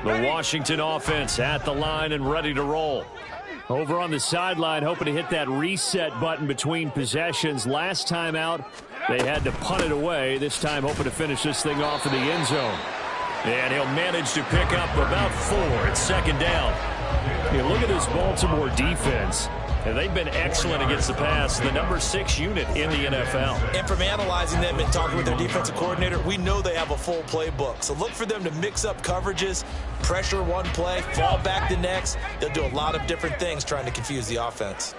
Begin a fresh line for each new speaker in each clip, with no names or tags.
The Washington offense at the line and ready to roll. Over on the sideline, hoping to hit that reset button between possessions. Last time out, they had to punt it away. This time, hoping to finish this thing off in the end zone. And he'll manage to pick up about 4 at second down. You look at this Baltimore defense. And they've been excellent against the pass, the number 6 unit in the NFL.
And from analyzing them and talking with their defensive coordinator, we know they have a full playbook. So look for them to mix up coverages, pressure one play, fall back the next. They'll do a lot of different things trying to confuse the offense.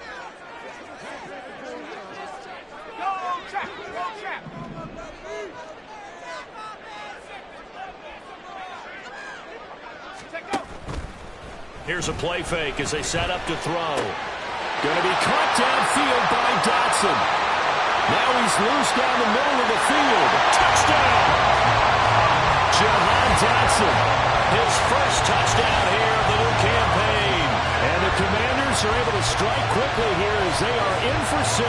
Here's a play fake as they set up to throw. Going to be caught downfield by Dotson. Now he's loose down the middle of the field. Touchdown! Jahan Dotson, his first touchdown here of the new campaign. And the Commanders are able to strike quickly here as they are in for 6.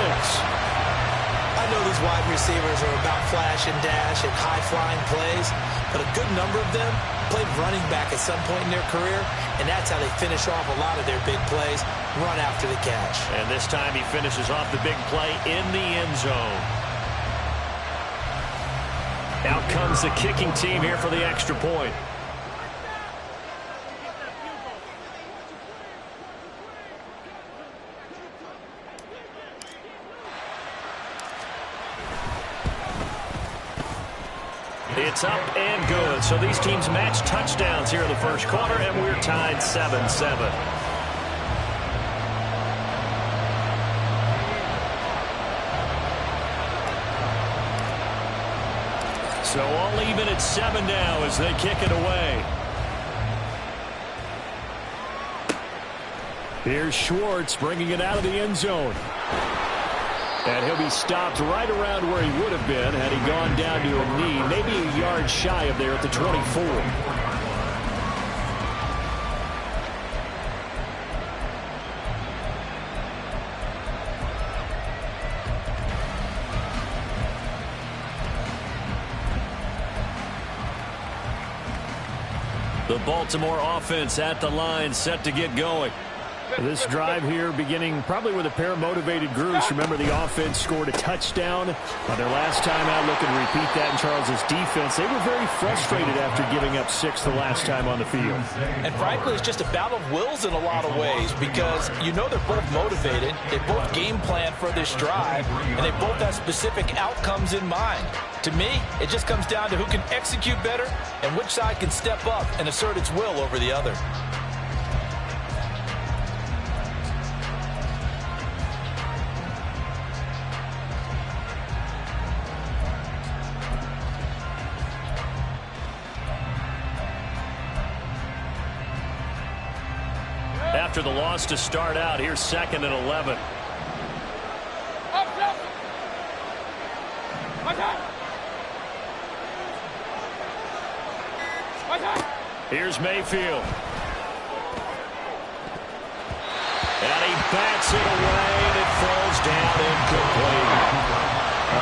I know these wide receivers are about flash and dash and high-flying plays, but a good number of them played running back at some point in their career, and that's how they finish off a lot of their big plays, run after the catch.
And this time he finishes off the big play in the end zone. Out comes the kicking team here for the extra point. It's up and good. So these teams match touchdowns here in the first quarter, and we're tied 7-7. So all even at 7 now as they kick it away. Here's Schwartz bringing it out of the end zone. And he'll be stopped right around where he would have been had he gone down to a knee, maybe a yard shy of there at the 24. The Baltimore offense at the line, set to get going. This drive here beginning probably with a pair of motivated groups. Remember, the offense scored a touchdown on their last time out. Looking to repeat that in Charles's defense. They were very frustrated after giving up 6 the last time on the field.
And frankly, it's just a battle of wills in a lot of ways because you know they're both motivated. They both game plan for this drive, and they both have specific outcomes in mind. To me, it just comes down to who can execute better and which side can step up and assert its will over the other.
After the loss to start out, here's 2nd and 11. Here's Mayfield. And he bats it away, and it falls down incomplete.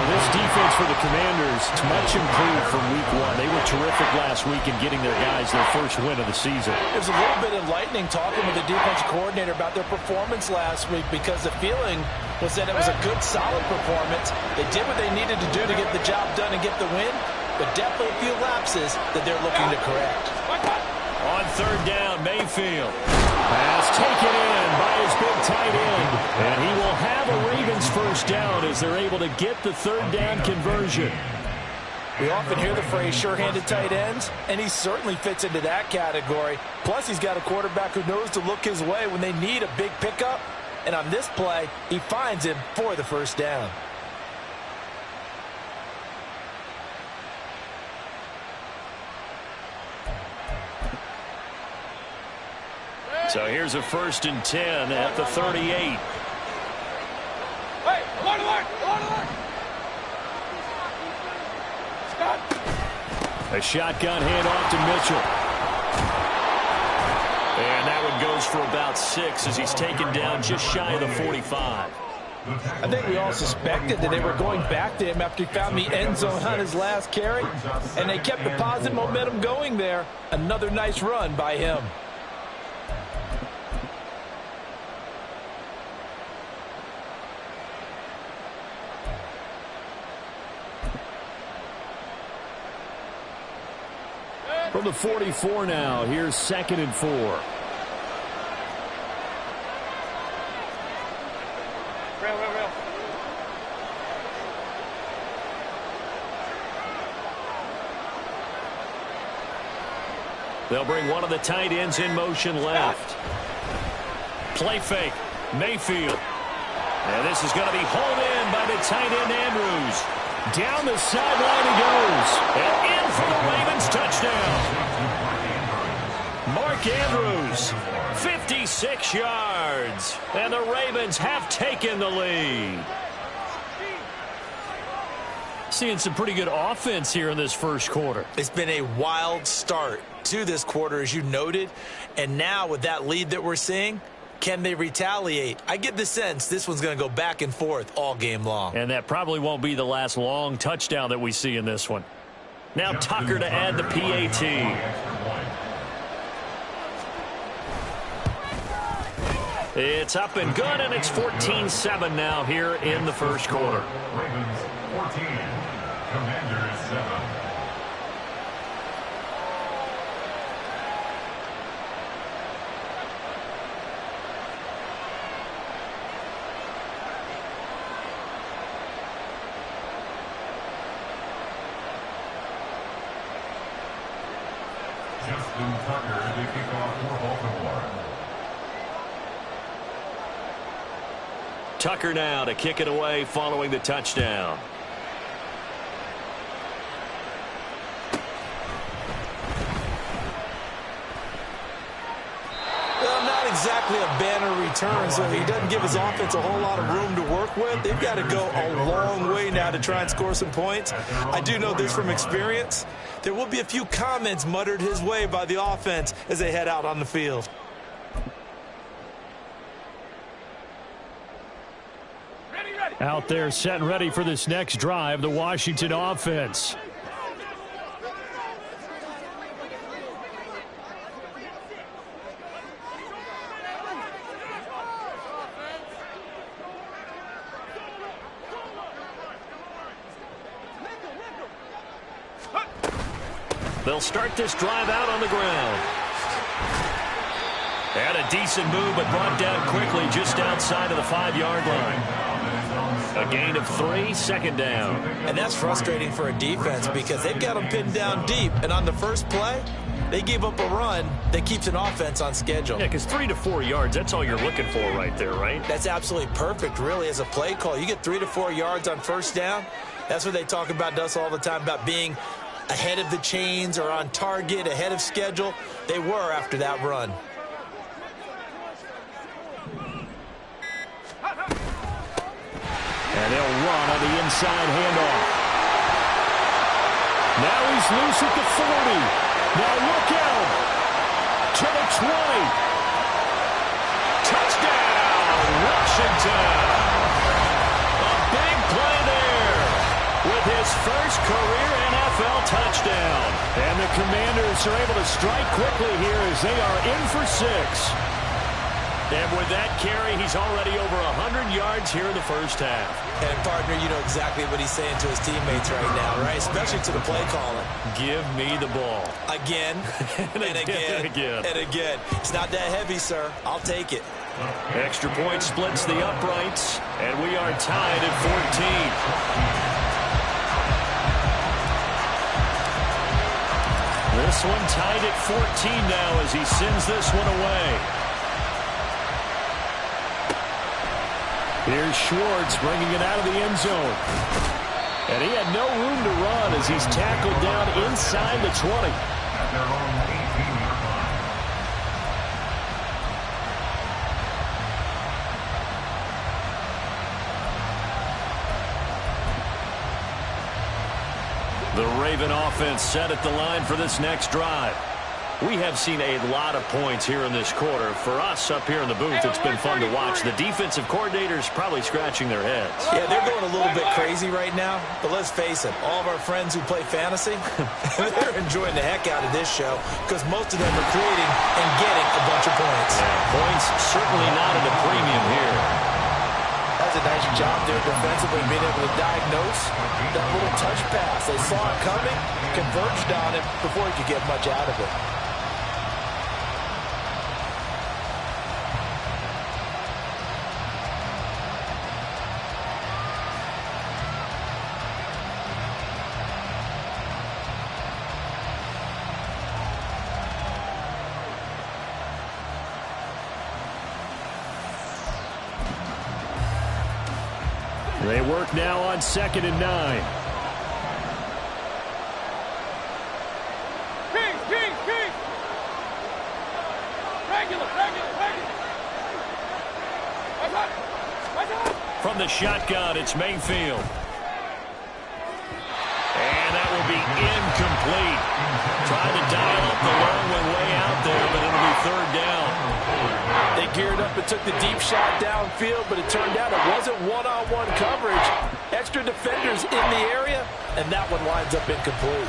This defense for the Commanders, much improved from week 1. They were terrific last week in getting their guys their first win of the season.
It was a little bit enlightening talking with the defensive coordinator about their performance last week because the feeling was that it was a good, solid performance. They did what they needed to do to get the job done and get the win, but definitely a few lapses that they're looking to correct.
On 3rd down, Mayfield. Pass taken in by his big tight end. And he will have a Ravens first down as they're able to get the 3rd down conversion.
We often hear the phrase sure-handed tight ends, and he certainly fits into that category. Plus, he's got a quarterback who knows to look his way when they need a big pickup. And on this play, he finds him for the first down.
So here's a 1st and 10 at the 38.
Hey, alert!
A shotgun handoff to Mitchell. And that one goes for about 6 as he's taken down just shy of the 45.
I think we all suspected that they were going back to him after he found the end zone on his last carry, and they kept the positive momentum going there. Another nice run by him.
From the 44 now, here's 2nd and 4. They'll bring one of the tight ends in motion left. Play fake. Mayfield. And this is going to be hauled in by the tight end Andrews. Down the sideline he goes. And in for the Ravens touchdown. Mark Andrews, 56 yards. And the Ravens have taken the lead. Seeing some pretty good offense here in this first quarter.
It's been a wild start to this quarter, as you noted. And now with that lead that we're seeing, can they retaliate? I get the sense this one's going to go back and forth all game long.
And that probably won't be the last long touchdown that we see in this one. Now Tucker to add the PAT. It's up and good, and it's 14-7 now here in the first quarter.
Ravens 14, Commanders 7. Justin Tucker to kick off for Baltimore.
Tucker now to kick it away following the touchdown.
Well, not exactly a banner return, so he doesn't give his offense a whole lot of room to work with. They've got to go a long way now to try and score some points. I do know this from experience. There will be a few comments muttered his way by the offense as they head out on the field.
Out there set and ready for this next drive, the Washington offense. They'll start this drive out on the ground. And a decent move, but brought down quickly just outside of the 5-yard line. A gain of 3, 2nd down.
And that's frustrating for a defense because they've got them pinned down deep. And on the first play, they gave up a run that keeps an offense on schedule.
Yeah, because 3 to 4 yards, that's all you're looking for right there, right?
That's absolutely perfect, really, as a play call. You get 3 to 4 yards on first down. That's what they talk about us all the time, about being ahead of the chains or on target, ahead of schedule. They were after that run.
And they'll run on the inside handoff. Now he's loose at the 40. Now look out. To the 20. Touchdown, Washington. A big play there with his first career NFL touchdown. And the Commanders are able to strike quickly here as they are in for 6. And with that carry, he's already over 100 yards here in the first half.
And, partner, you know exactly what he's saying to his teammates right now, right? Especially to the play caller.
Give me the ball.
Again, and again, and again. It's not that heavy, sir. I'll take it.
Extra point splits the uprights, and we are tied at 14. This one tied at 14 now as he sends this one away. Here's Schwartz bringing it out of the end zone. And he had no room to run as he's tackled down inside the 20.
At their own 18-yard line.
The Raven offense set at the line for this next drive. We have seen a lot of points here in this quarter. For us up here in the booth, it's been fun to watch. The defensive coordinators probably scratching their heads.
Yeah, they're going a little bit crazy right now. But let's face it, all of our friends who play fantasy, they're enjoying the heck out of this show because most of them are creating and getting a bunch of points.
Yeah, points certainly not at a premium here.
That's a nice job there defensively, being able to diagnose that little touch pass. They saw it coming, converged on it before he could get much out of it.
They work now on 2nd and 9. From the shotgun, it's Mayfield. And that will be incomplete. Tried to dial up the long one way out there, but it'll be 3rd down.
They geared up and took the deep shot downfield, but it turned out it wasn't one-on-one coverage. Extra defenders in the area, and that one winds up incomplete.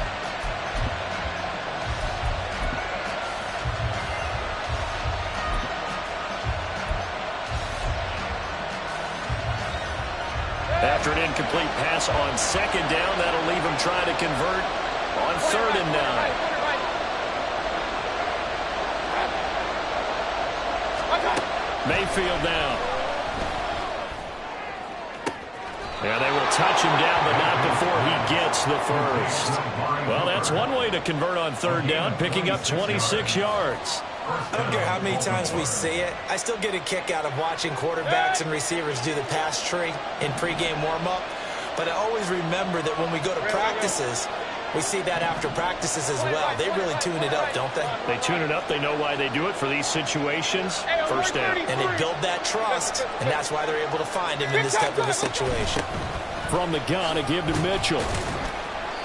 After an incomplete pass on 2nd down, that'll leave him trying to convert on 3rd and 9. Mayfield down. Yeah, they will touch him down, but not before he gets the first. Well, that's one way to convert on 3rd down, picking up 26 yards.
I don't care how many times we see it. I still get a kick out of watching quarterbacks and receivers do the pass tree in pregame warm-up. But I always remember that when we go to practices, we see that after practices as well. They really tune it up, don't they?
They tune it up. They know why they do it for these situations. First down.
And they build that trust, and that's why they're able to find him in this type of a situation.
From the gun, a give to Mitchell.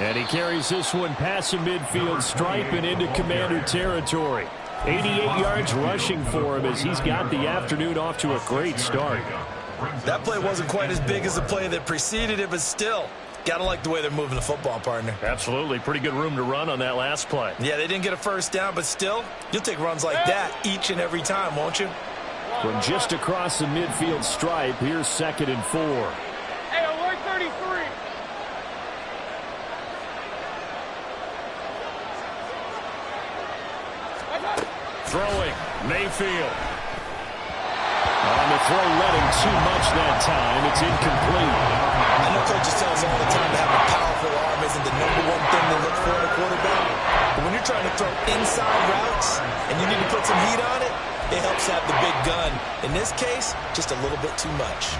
And he carries this one past the midfield stripe and into Commander territory. 88 yards rushing for him as he's got the afternoon off to a great start.
That play wasn't quite as big as the play that preceded it, but still, gotta like the way they're moving the football, partner.
Absolutely. Pretty good room to run on that last play.
Yeah, they didn't get a first down, but still, you'll take runs like that each and every time, won't you?
From just across the midfield stripe, here's 2nd and 4.
Hey, alert 33.
Throwing, Mayfield. On the throw, letting too much that time. It's incomplete.
I know coaches tell us all the time to have a powerful arm isn't the #1 thing to look for in a quarterback. But when you're trying to throw inside routes and you need to put some heat on it, it helps have the big gun. In this case, just a little bit too much.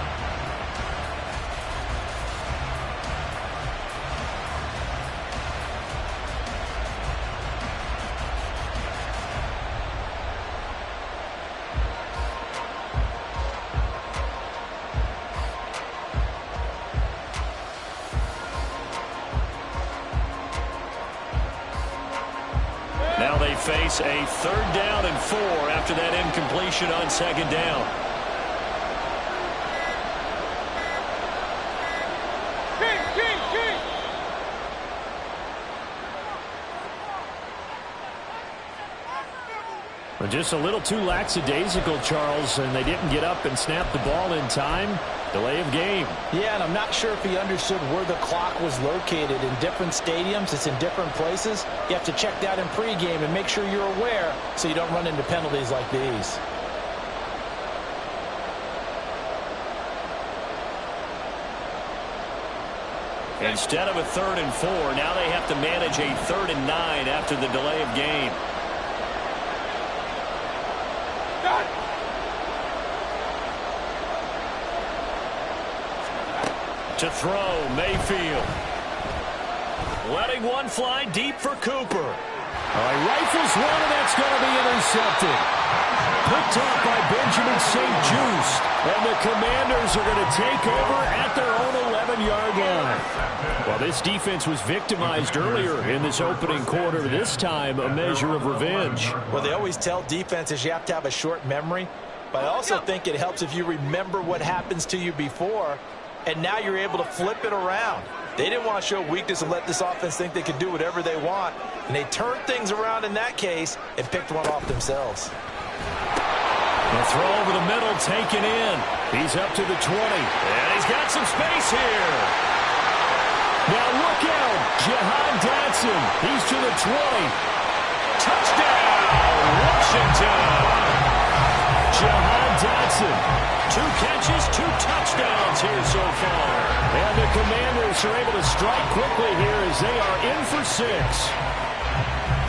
Now they face a 3rd down and 4 after that incompletion on 2nd down. Just a little too lackadaisical, Charles, and they didn't get up and snap the ball in time. Delay of game.
Yeah, and I'm not sure if he understood where the clock was located. In different stadiums, it's in different places. You have to check that in pregame and make sure you're aware so you don't run into penalties like these.
Instead of a 3rd and 4, now they have to manage a 3rd and 9 after the delay of game. To throw, Mayfield. Letting one fly deep for Cooper. Rifles one, and that's going to be intercepted. Picked off by Benjamin St-Juste. And the Commanders are going to take over at their own 11-yard line. Well, this defense was victimized earlier in this opening quarter. This time, a measure of revenge.
Well, they always tell defenses you have to have a short memory, but I also think it helps if you remember what happens to you before, and now you're able to flip it around. They didn't want to show weakness and let this offense think they could do whatever they want, and they turned things around in that case and picked one off themselves.
The throw over the middle, taken in. He's up to the 20, and he's got some space here. Now look out, Jahan Dotson. He's to the 20. Touchdown, Washington. Jahan Dotson. 2 catches, 2 touchdowns here so far. And the Commanders are able to strike quickly here as they are in for 6.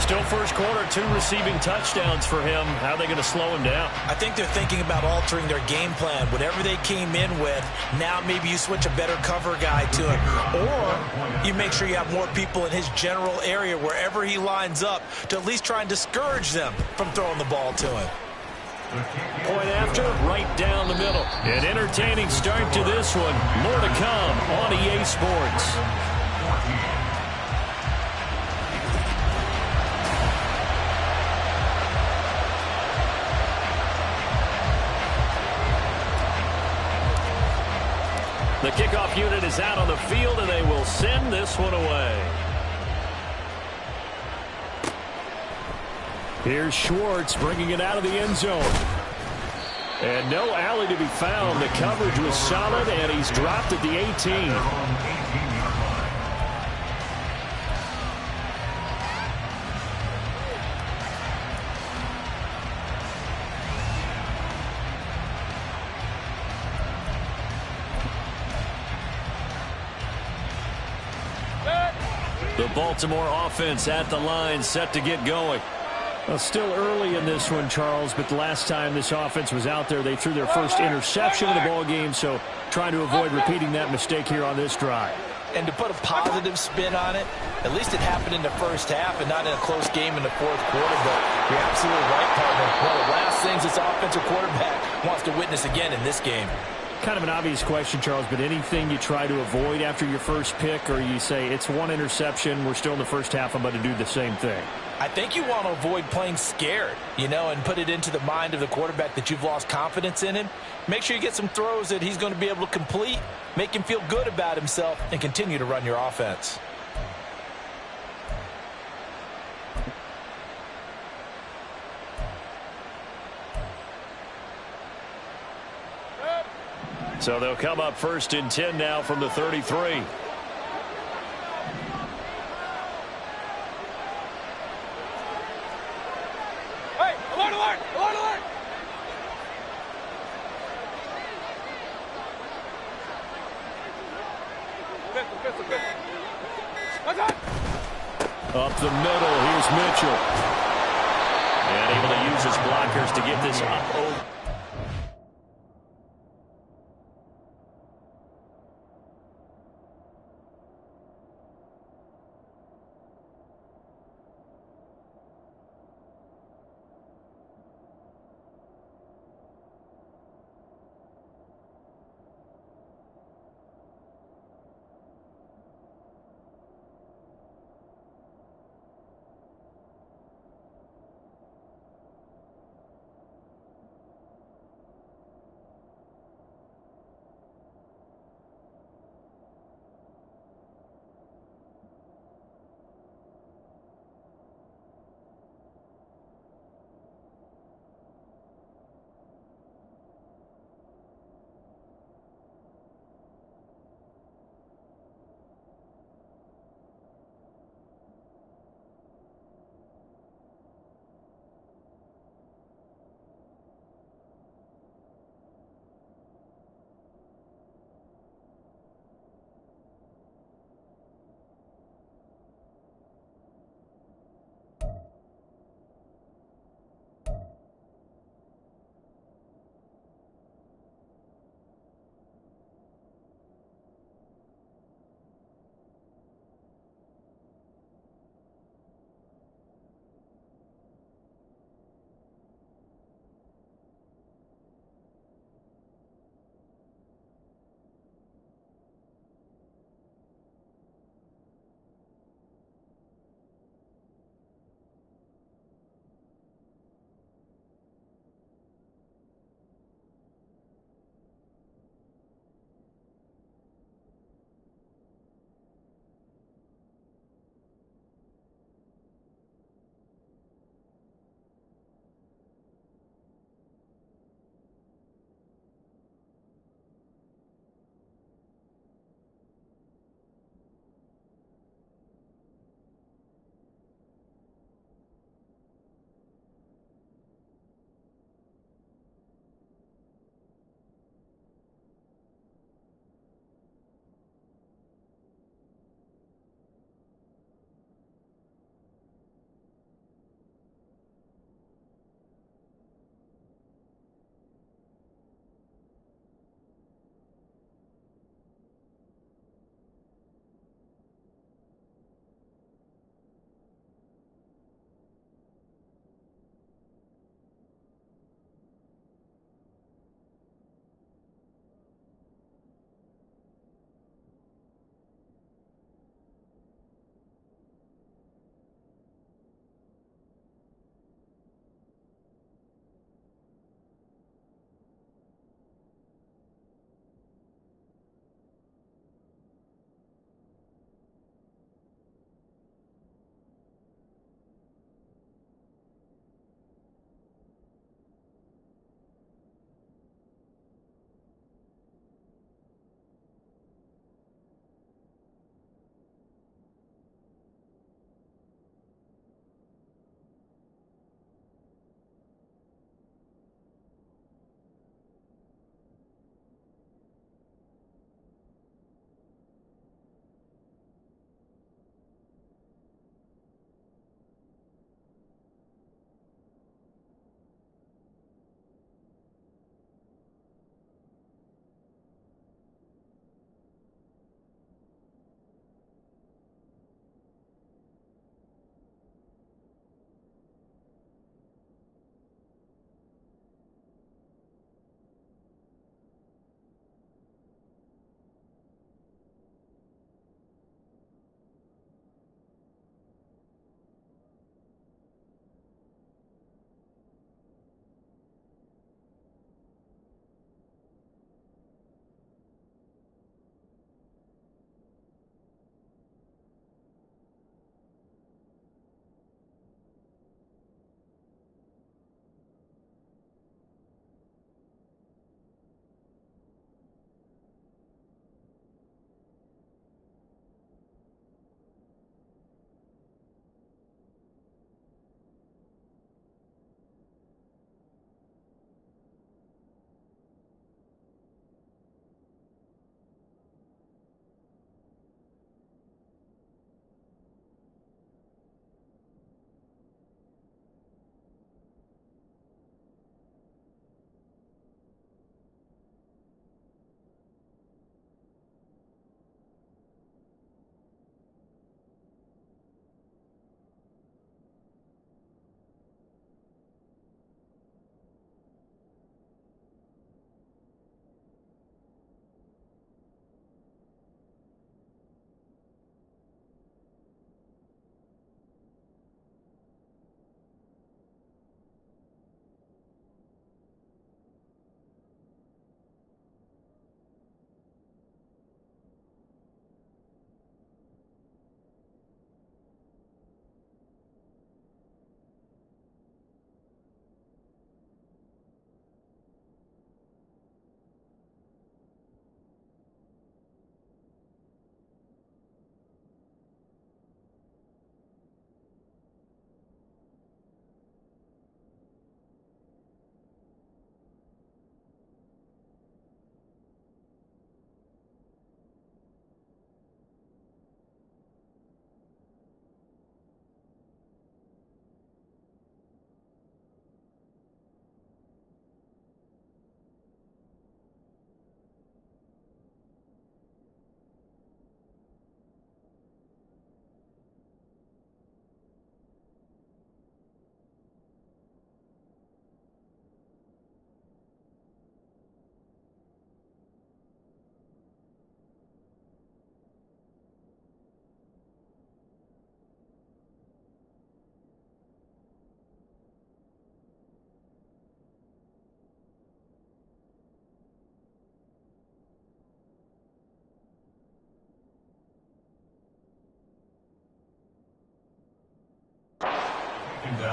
Still first quarter, 2 receiving touchdowns for him. How are they going to slow him down?
I think they're thinking about altering their game plan. Whatever they came in with, now maybe you switch a better cover guy to him. Or you make sure you have more people in his general area wherever he lines up to at least try and discourage them from throwing the ball to him.
Point after, right down the middle. An entertaining start to this one. More to come on EA Sports. The kickoff unit is out on the field, and they will send this one away. Here's Schwartz bringing it out of the end zone. And no alley to be found. The coverage was solid, and he's dropped at the 18. The Baltimore offense at the line, set to get going. Well, still early in this one, Charles, but the last time this offense was out there, they threw their first interception of the ball game, so trying to avoid repeating that mistake here on this drive.
And to put a positive spin on it, at least it happened in the first half and not in a close game in the fourth quarter, but you're absolutely right, partner. One of the last things this offensive quarterback wants to witness again in this game.
Kind of an obvious question, Charles, but anything you try to avoid after your first pick, or you say it's 1 interception, we're still in the first half, I'm going to do the same thing?
I think you want to avoid playing scared, and put it into the mind of the quarterback that you've lost confidence in him. Make sure you get some throws that he's going to be able to complete, make him feel good about himself, and continue to run your offense.
So they'll come up 1st and 10 now from the 33.
Hey, alert, alert, alert, alert! Pistol.
Up the middle, here's Mitchell. And able to use his blockers to get this up over.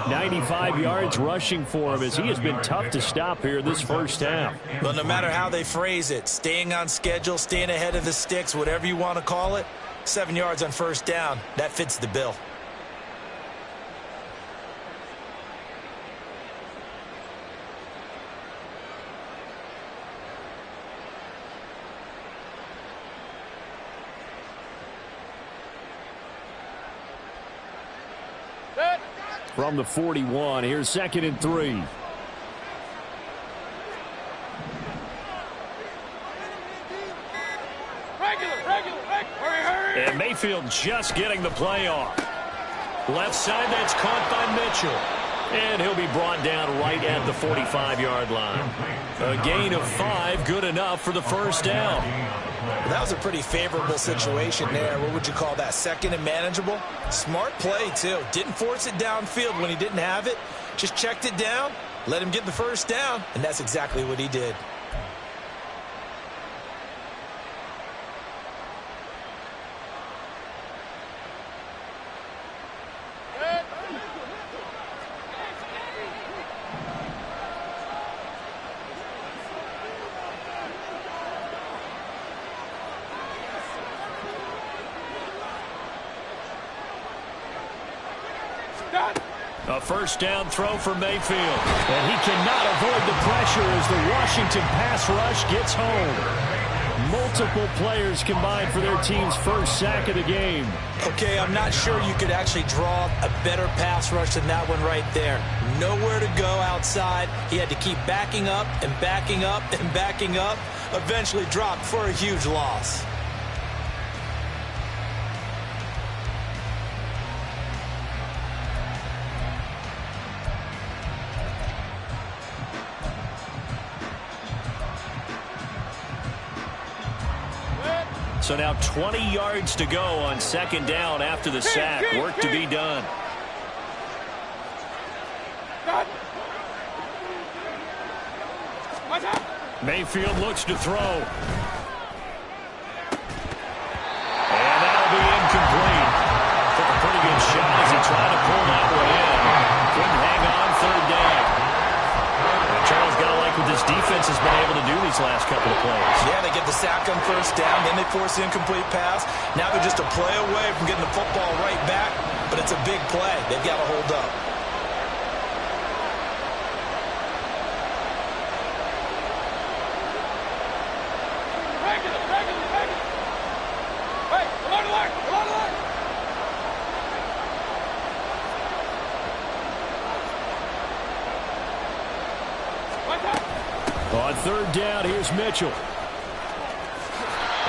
95 yards rushing for him as he has been tough to stop here this first half.
But no matter how they phrase it, staying on schedule, staying ahead of the sticks, whatever you want to call it, 7 yards on first down, that fits the bill.
From the 41, here's 2nd and 3. And Mayfield just getting the play off. Left side, that's caught by Mitchell. And he'll be brought down right at the 45-yard line. A gain of 5, good enough for the first down.
That was a pretty favorable situation there. What would you call that? Second and manageable? Smart play, too. Didn't force it downfield when he didn't have it. Just checked it down, let him get the first down, and that's exactly what he did.
A first down throw for Mayfield. And he cannot avoid the pressure as the Washington pass rush gets home. Multiple players combined for their team's first sack of the game.
Okay, I'm not sure you could actually draw a better pass rush than that one right there. Nowhere to go outside. He had to keep backing up and backing up and backing up. Eventually dropped for a huge loss.
So now 20 yards to go on 2nd down after the sack. Work to be done. Mayfield looks to throw. And that'll be incomplete. Took a pretty good shot as he tried to pull that one in. Couldn't hang on 3rd down. And Charles got to like what this defense has been able to do these last couple of plays.
Yeah, they get the sack on first down, then they force the incomplete pass. Now they're just a play away from getting the football right back, but it's a big play. They've got to hold up.
On 3rd down, here's Mitchell.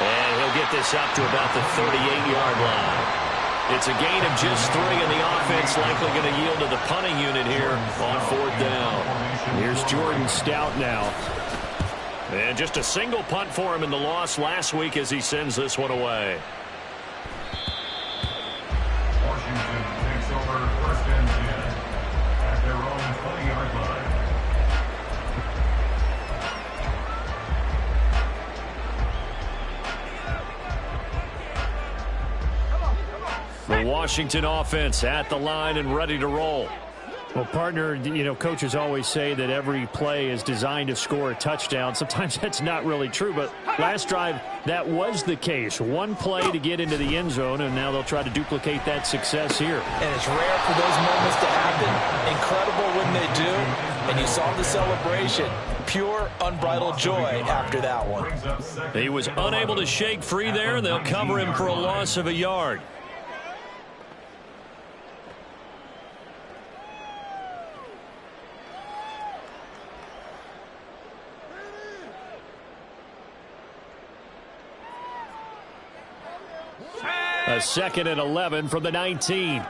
And he'll get this up to about the 38-yard line. It's a gain of just 3, and the offense likely going to yield to the punting unit here on 4th down. Here's Jordan Stout now. And just a single punt for him in the loss last week as he sends this one away.
Washington takes over 1st and 10 at their own 20-yard line.
The Washington offense at the line and ready to roll. Well, partner, you know, coaches always say that every play is designed to score a touchdown. Sometimes that's not really true, but last drive, that was the case. One play to get into the end zone, and now they'll try to duplicate that success here.
And it's rare for those moments to happen. Incredible when they do. And you saw the celebration. Pure, unbridled joy after that one.
He was unable to shake free there, and they'll cover him for a loss of a yard. A 2nd and 11 from the 19.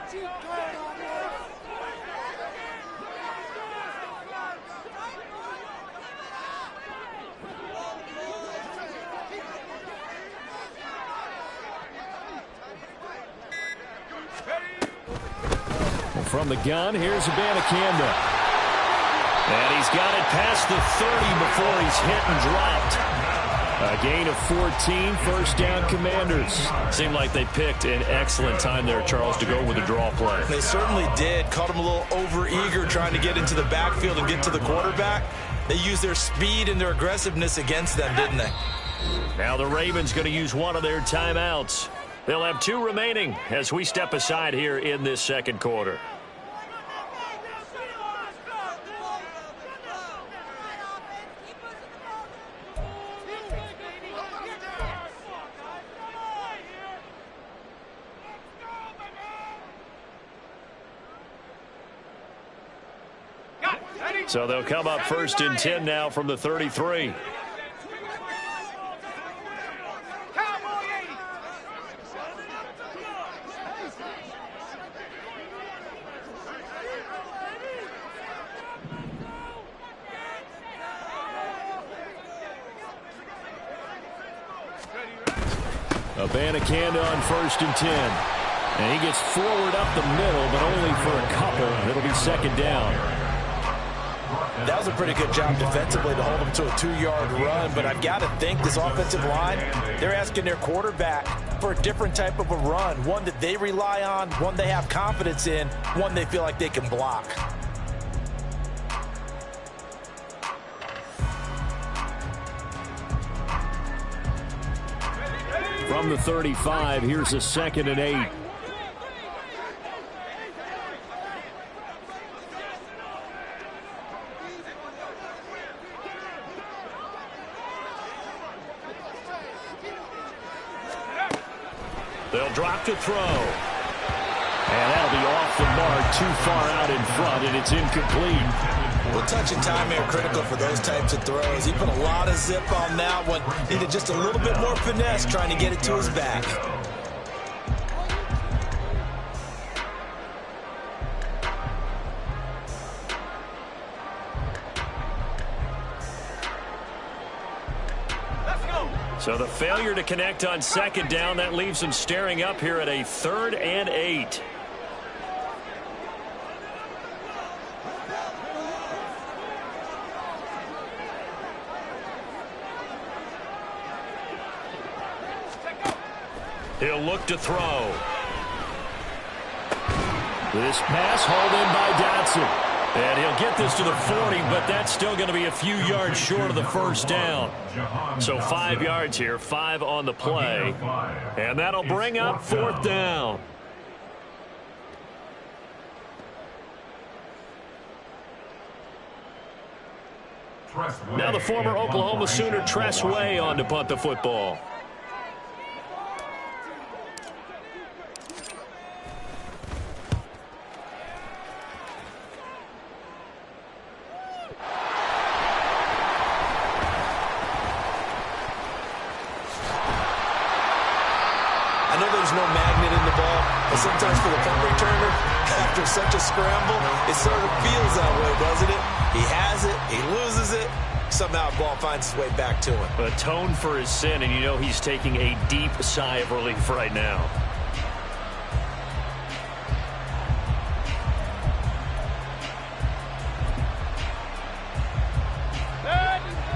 From the gun, here's Abanikanda. And he's got it past the 30 before he's hit and dropped. A gain of 14, first down Commanders.
Seemed like they picked an excellent time there, Charles, to go with a draw play. They certainly did. Caught them a little over-eager trying to get into the backfield and get to the quarterback. They used their speed and their aggressiveness against them, didn't they?
Now the Ravens going to use one of their timeouts. They'll have 2 remaining as we step aside here in this second quarter. So they'll come up 1st and 10 now from the 33. Abanikanda on 1st and 10. And he gets forward up the middle, but only for a couple. It'll be 2nd down.
That was a pretty good job defensively to hold them to a 2-yard run, but I've got to think this offensive line, they're asking their quarterback for a different type of a run, one that they rely on, one they have confidence in, one they feel like they can block.
From the 35, here's a 2nd and 8. They'll drop to throw. And that'll be off the mark, too far out in front, and it's incomplete.
Well, touch and timing are critical for those types of throws. He put a lot of zip on that one. Needed just a little bit more finesse trying to get it to his back.
So the failure to connect on 2nd down, that leaves them staring up here at a 3rd and 8. He'll look to throw. This pass hauled in by Dotson. And he'll get this to the 40, but that's still going to be a few yards short of the 1st down. So 5 yards here, 5 on the play. And that'll bring up 4th down. Now the former Oklahoma Sooner Tress Way on to punt the football.
Sometimes for the punt returner, after such a scramble, it sort of feels that way, doesn't it? He has it, he loses it, somehow the ball finds its way back to him.
Atone for his sin, and you know he's taking a deep sigh of relief right now.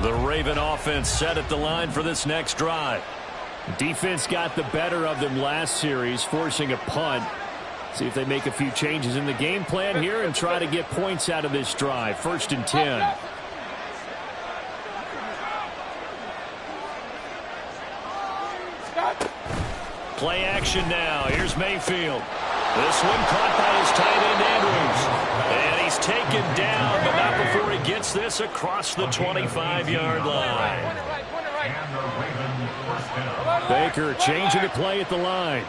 The Raven offense set at the line for this next drive. Defense got the better of them last series, forcing a punt. See if they make a few changes in the game plan here and try to get points out of this drive. 1st and 10. Play action now. Here's Mayfield. This one caught by his tight end Andrews. And he's taken down, but not before he gets this across the 25-yard line. Baker changing the play at the line.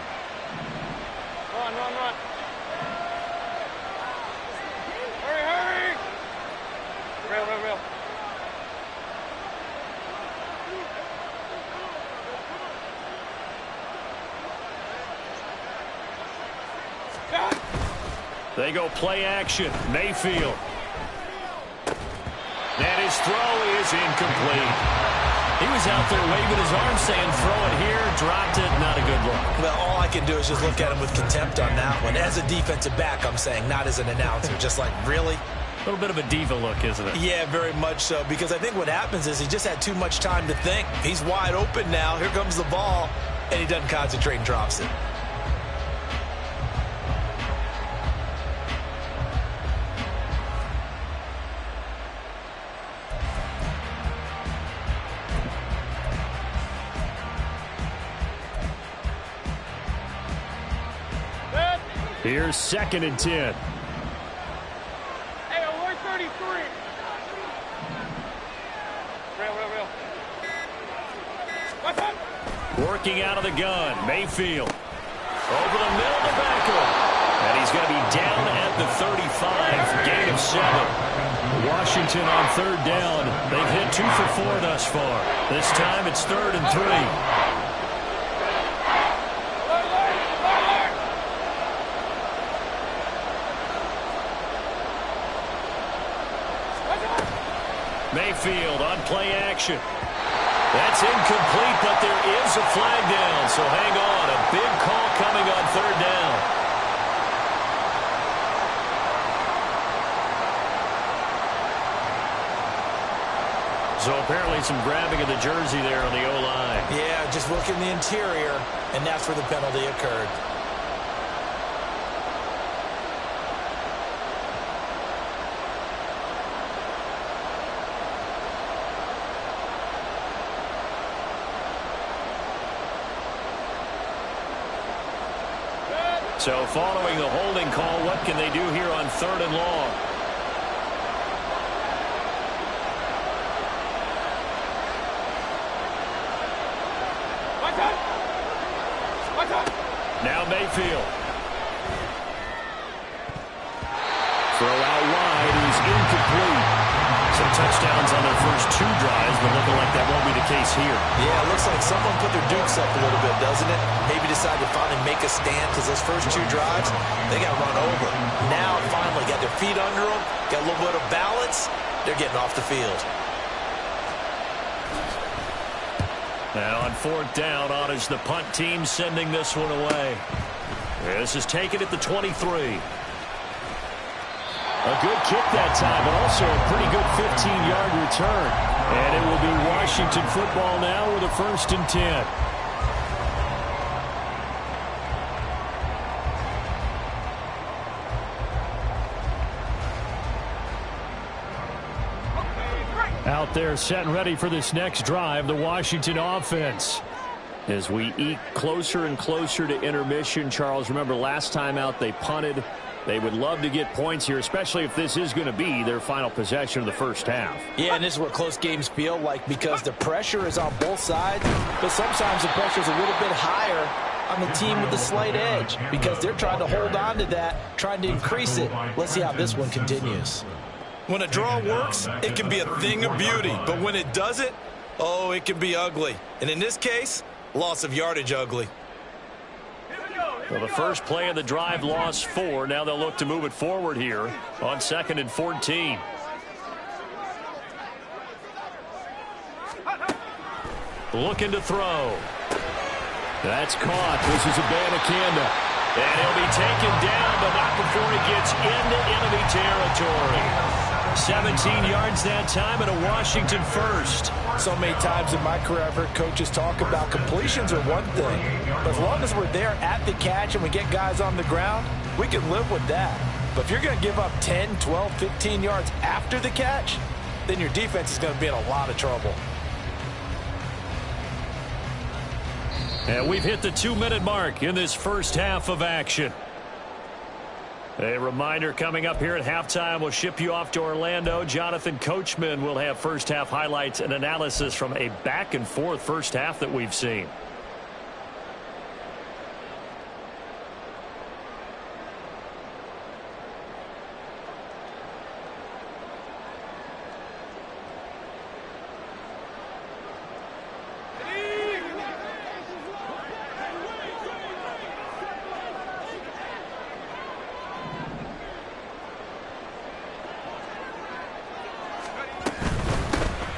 Run. Hurry. Rail.
They go play action. Mayfield. And his throw is incomplete. He was out there waving his arm saying throw it here, dropped it, not a good look.
Well, all I can do is just look at him with contempt on that one. As a defensive back, I'm saying, not as an announcer. Just like, really?
A little bit of a diva look, isn't it?
Yeah, very much so, because I think what happens is he just had too much time to think. He's wide open now. Here comes the ball, and he doesn't concentrate and drops it.
Here's 2nd and 10.
Hey, we're 33. Real. What's up?
Working out of the gun, Mayfield. Over the middle to Beckham. And he's going to be down at the 35, gain of 7. Washington on 3rd down. They've hit 2 for 4 thus far. This time it's 3rd and 3. Mayfield on play action. That's incomplete, but there is a flag down, so hang on. A big call coming on 3rd down. So apparently some grabbing of the jersey there on the O-line.
Yeah, just look in the interior, and that's where the penalty occurred.
So following the holding call, what can they do here on 3rd and long? Now Mayfield. Throw out wide is incomplete. Some touchdowns on their first 2 drives, but looking like that won't be the case here.
Yeah, it looks like someone put their dukes up a little bit, doesn't it? Maybe decided to finally make a stand because those first 2 drives, they got run over. Now, finally, got their feet under them, got a little bit of balance. They're getting off the field.
Now on 4th down, on is the punt team sending this one away. This is taken at the 23. A good kick that time, but also a pretty good 15-yard return. And it will be Washington football now with a 1st and 10. Out there set and ready for this next drive, the Washington offense. As we eke closer and closer to intermission, Charles, remember last time out they punted. They would love to get points here, especially if this is going to be their final possession of the first half.
Yeah, and this is what close games feel like because the pressure is on both sides, but sometimes the pressure is a little bit higher on the team with the slight edge because they're trying to hold on to that, trying to increase it. Let's see how this one continues. When a draw works, it can be a thing of beauty, but when it doesn't, oh, it can be ugly. And in this case, loss of yardage ugly.
Well, the first play of the drive lost 4. Now they'll look to move it forward here on 2nd and 14. Looking to throw. That's caught. This is Abanikanda. And he'll be taken down, but not before he gets into enemy territory. 17 yards that time and a Washington first.
So many times in my career I've heard coaches talk about completions are one thing, but as long as we're there at the catch and we get guys on the ground, we can live with that. But if you're going to give up 10, 12, 15 yards after the catch, then your defense is going to be in a lot of trouble.
And we've hit the 2-minute mark in this first half of action. A reminder coming up here at halftime, we'll ship you off to Orlando. Jonathan Coachman will have first half highlights and analysis from a back and forth first half that we've seen.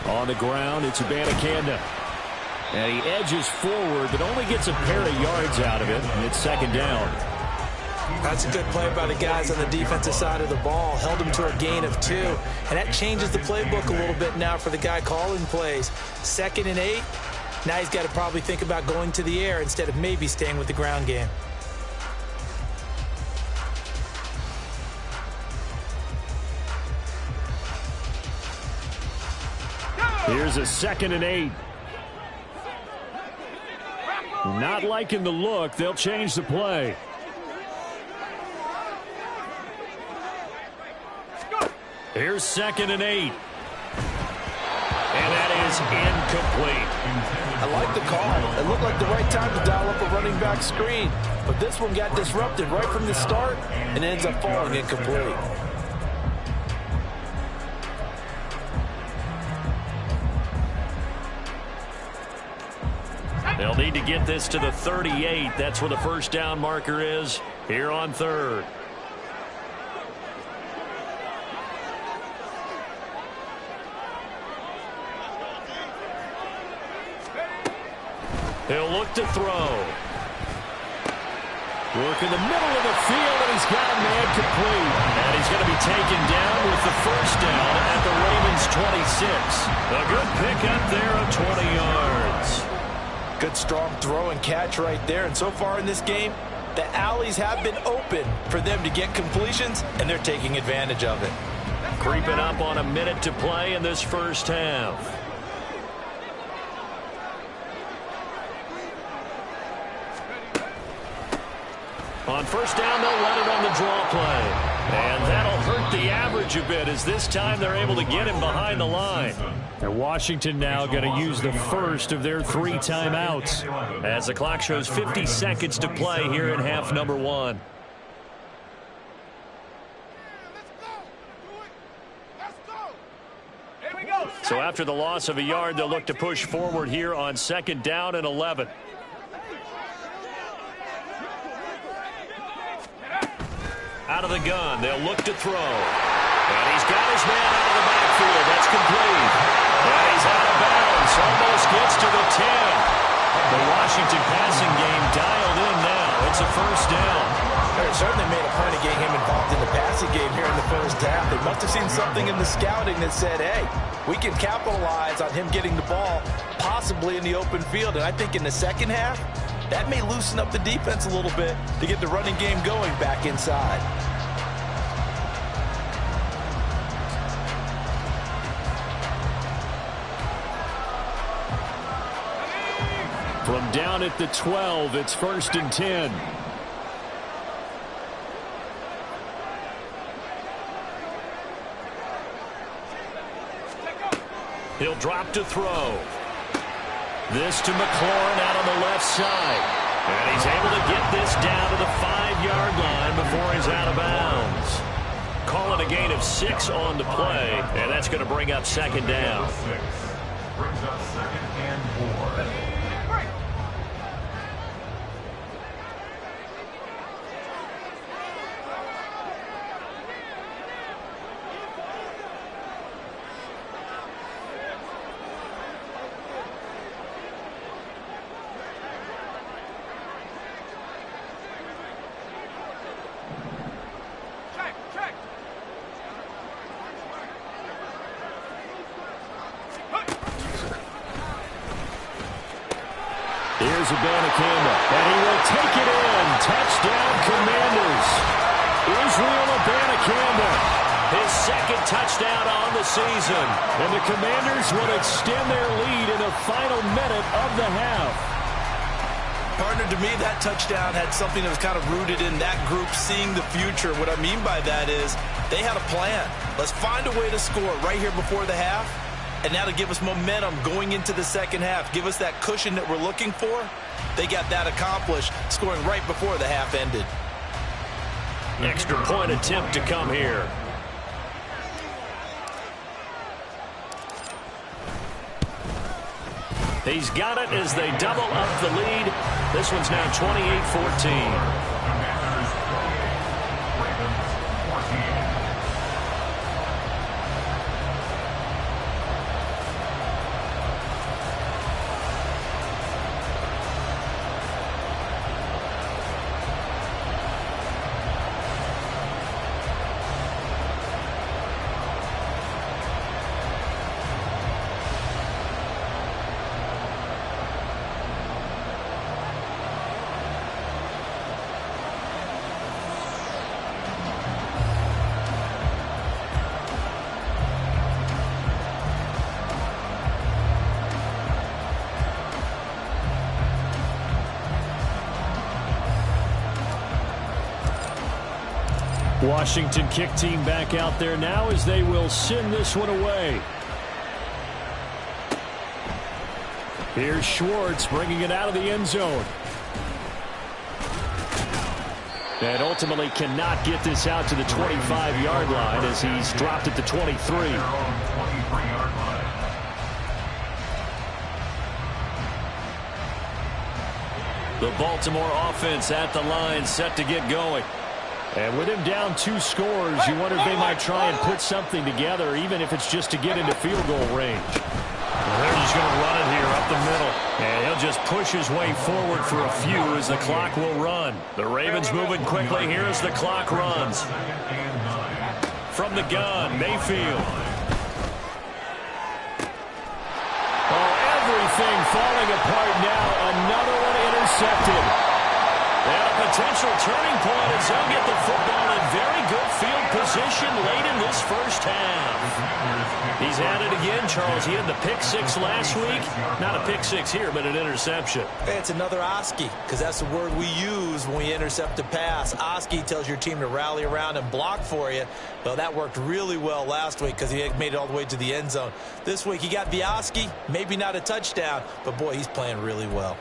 On the ground, it's Abanikanda. And he edges forward, but only gets a pair of yards out of it. And it's 2nd down.
That's a good play by the guys on the defensive side of the ball. Held them to a gain of 2. And that changes the playbook a little bit now for the guy calling plays. 2nd and 8. Now he's got to probably think about going to the air instead of maybe staying with the ground game.
Here's a 2nd and 8. Not liking the look. They'll change the play. Here's 2nd and 8. And that is incomplete.
I like the call. It looked like the right time to dial up a running back screen. But this one got disrupted right from the start and ends up falling incomplete.
They'll need to get this to the 38. That's where the first down marker is here on 3rd. He'll look to throw. Work in the middle of the field, and he's got a man complete. And he's going to be taken down with the first down at the Ravens' 26. A good pickup there of 20 yards.
Good strong throw and catch right there. And so far in this game, the alleys have been open for them to get completions, and they're taking advantage of it.
Creeping up on a minute to play in this first half. On first down, they'll run it on the draw play. And that'll hurt the average a bit as this time they're able to get him behind the line. And Washington now going to use the first of their 3 timeouts as the clock shows 50 seconds to play here in half number 1. So after the loss of a yard, they'll look to push forward here on 2nd down and 11. Out of the gun, they'll look to throw. And he's got his man out of the backfield. That's complete. And he's out of bounds. Almost gets to the 10. The Washington passing game dialed in now. It's a first down.
They certainly made a point of getting him involved in the passing game here in the first half. They must have seen something in the scouting that said, hey, we can capitalize on him getting the ball, possibly in the open field. And I think in the second half, that may loosen up the defense a little bit to get the running game going back inside.
From down at the 12, it's 1st and 10. He'll drop to throw. This to McLaurin out on the left side. And he's able to get this down to the 5-yard line before he's out of bounds. Call it a gain of 6 on the play, and that's going to bring up 2nd down.
Brings up 2nd and 4.
Here's Abanikanda, and he will take it in. Touchdown, Commanders. Israel Abanikanda, his 2nd touchdown on the season. And the Commanders will extend their lead in the final minute of the half.
Partner, to me, that touchdown had something that was kind of rooted in that group seeing the future. What I mean by that is they had a plan. Let's find a way to score right here before the half. And now to give us momentum going into the second half, give us that cushion that we're looking for. They got that accomplished, scoring right before the half ended.
Extra point attempt to come here. He's got it as they double up the lead. This one's now 28-14. Washington kick team back out there now as they will send this one away. Here's Schwartz bringing it out of the end zone. And ultimately cannot get this out to the 25-yard line as he's dropped at the 23. The Baltimore offense at the line set to get going. And with him down 2 scores, you wonder if they might try and put something together, even if it's just to get into field goal range. They're just going to run it here up the middle. And he'll just push his way forward for a few as the clock will run. The Ravens moving quickly here as the clock runs. From the gun, Mayfield. Oh, everything falling apart now. Another one intercepted. And a potential turning point as they'll get the football in very good field position late in this first half. He's at it again, Charles. He had the pick 6 last week. Not a pick 6 here, but an interception.
It's another Oski, because that's the word we use when we intercept a pass. Oski tells your team to rally around and block for you. Well, that worked really well last week because he had made it all the way to the end zone. This week he got the Oski, maybe not a touchdown, but boy, he's playing really well.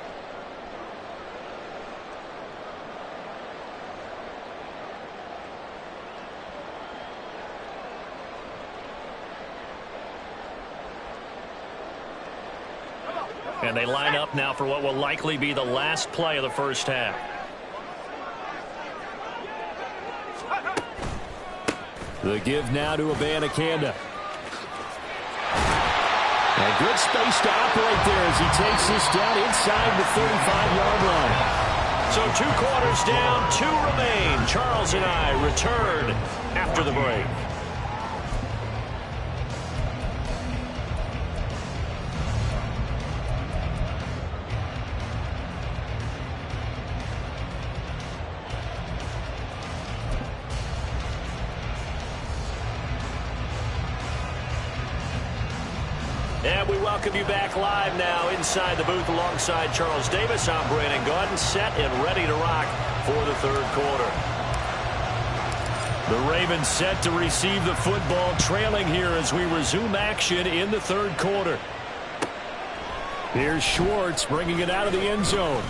And they line up now for what will likely be the last play of the first half. The give now to Abanikanda. And good space to operate there as he takes this down inside the 35-yard line. So 2 quarters down, 2 remain. Charles and I return after the break. And we welcome you back live now inside the booth alongside Charles Davis. I'm Brandon Gaudin, set and ready to rock for the third quarter. The Ravens set to receive the football, trailing here as we resume action in the third quarter. Here's Schwartz bringing it out of the end zone.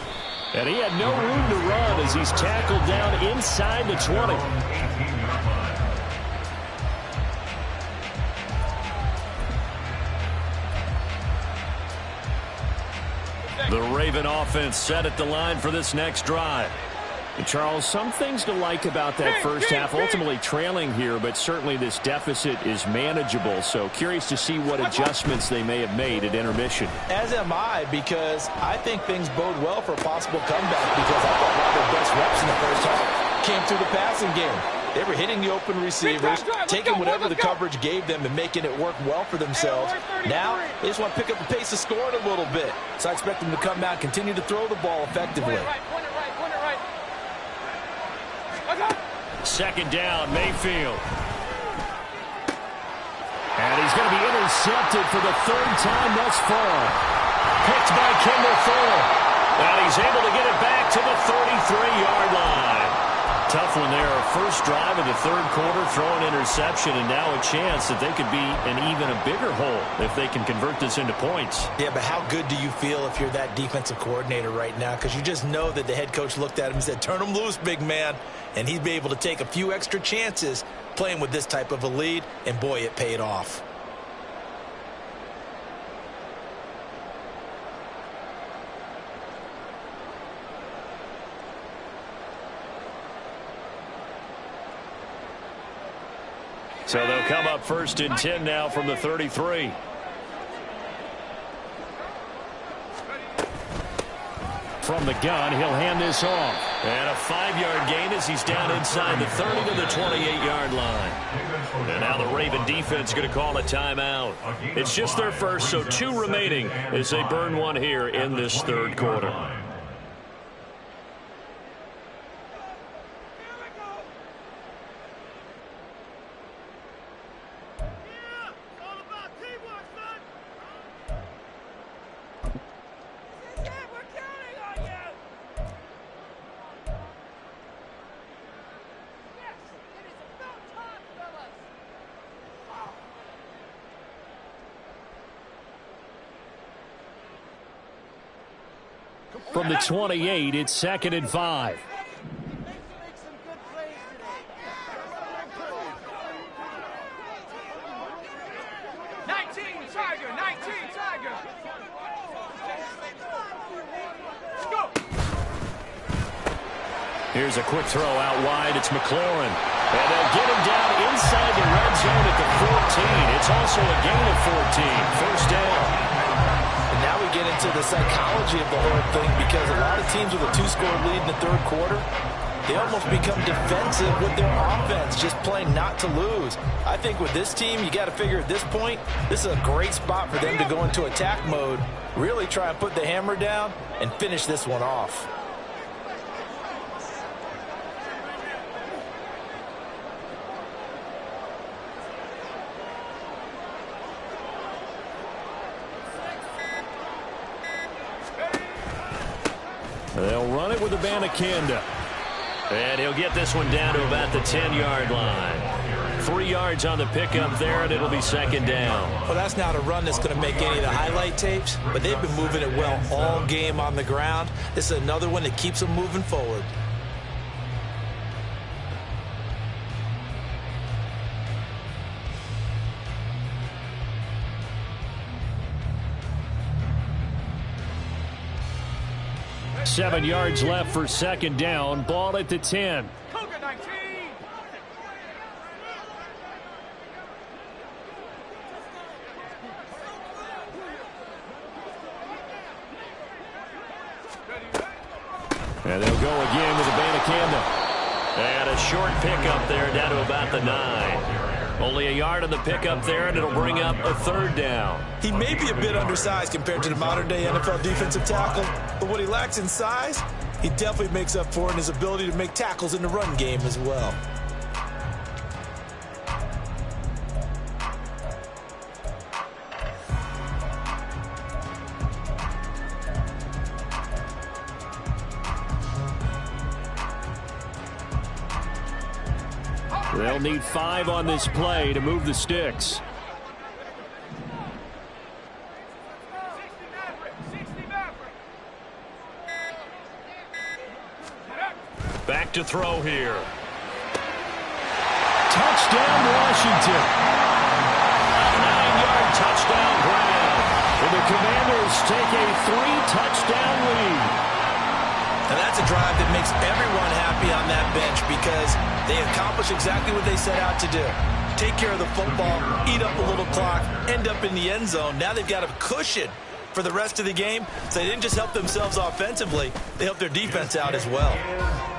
And he had no room to run as he's tackled down inside the 20. The Raven offense set at the line for this next drive. And Charles, some things to like about that first half. Ultimately trailing here, but certainly this deficit is manageable. So curious to see what adjustments they may have made at intermission.
As am I, because I think things bode well for a possible comeback, because I thought one of their best reps in the first half came through the passing game. They were hitting the open receivers, taking whatever the coverage gave them and making it work well for themselves. Now, they just want to pick up the pace of scoring a little bit. So I expect them to come out and continue to throw the ball effectively.
Second down, Mayfield. And he's going to be intercepted for the 3rd time thus far. Picked by Kendall Fuller. And he's able to get it back to the 33-yard line. Tough one there. First drive of the third quarter, throwing interception, and now a chance that they could be in even a bigger hole if they can convert this into points.
Yeah, but how good do you feel if you're that defensive coordinator right now? Because you just know that the head coach looked at him and said, turn him loose, big man. And he'd be able to take a few extra chances playing with this type of a lead, and boy, it paid off.
So they'll come up 1st and 10 now from the 33. From the gun, he'll hand this off. And a 5-yard gain as he's down inside the 30 to the 28-yard line. And now the Raven defense going to call a timeout. It's just their first, so 2 remaining as they burn one here in this third quarter. From the 28, it's 2nd and 5. Here's a quick throw out wide. It's McLaurin. And they'll get him down inside the red zone at the 14. It's also a gain of 14. First down.
And now we get into the psychology of the whole thing, because a lot of teams with a 2-score lead in the third quarter, they almost become defensive with their offense, just playing not to lose. I think with this team, you got to figure at this point, this is a great spot for them to go into attack mode, really try and put the hammer down and finish this one off.
They'll run it with Abanikanda. And he'll get this one down to about the 10-yard line. 3 yards on the pickup there, and it'll be 2nd down.
Well, that's not a run that's going to make any of the highlight tapes, but they've been moving it well all game on the ground. This is another one that keeps them moving forward.
Seven yards left for 2nd down. Ball at the 10.
Cougar 19.
And they'll go again with Abanikanda. And a short pickup there down to about the 9. Only a yard on the pickup there, and it'll bring up a 3rd down.
He may be a bit undersized compared to the modern-day NFL defensive tackle, but what he lacks in size, he definitely makes up for in his ability to make tackles in the run game as well.
They'll need 5 on this play to move the sticks. Back to throw here. Touchdown, Washington. A 9-yard touchdown grab. And the Commanders take a 3-touchdown lead.
And that's a drive that makes everyone happy on that bench, because they accomplish exactly what they set out to do. Take care of the football, eat up a little clock, end up in the end zone. Now they've got a cushion for the rest of the game. So they didn't just help themselves offensively, they helped their defense out as well.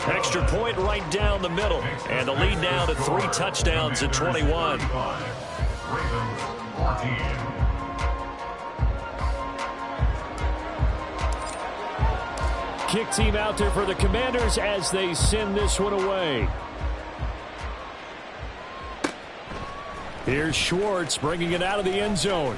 Extra point right down the middle. And the lead now to 3 touchdowns at 21.
Ravens 14.
Kick team out there for the Commanders as they send this one away. Here's Schwartz bringing it out of the end zone.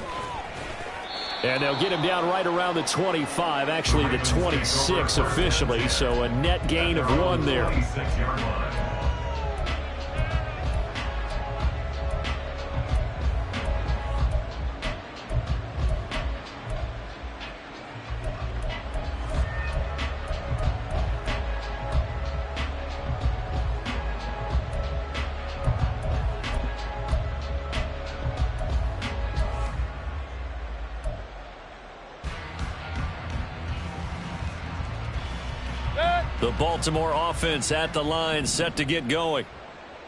And they'll get him down right around the 25, actually the 26 officially, so a net gain of 1 there.
26-yard line.
The Baltimore offense at the line, set to get going.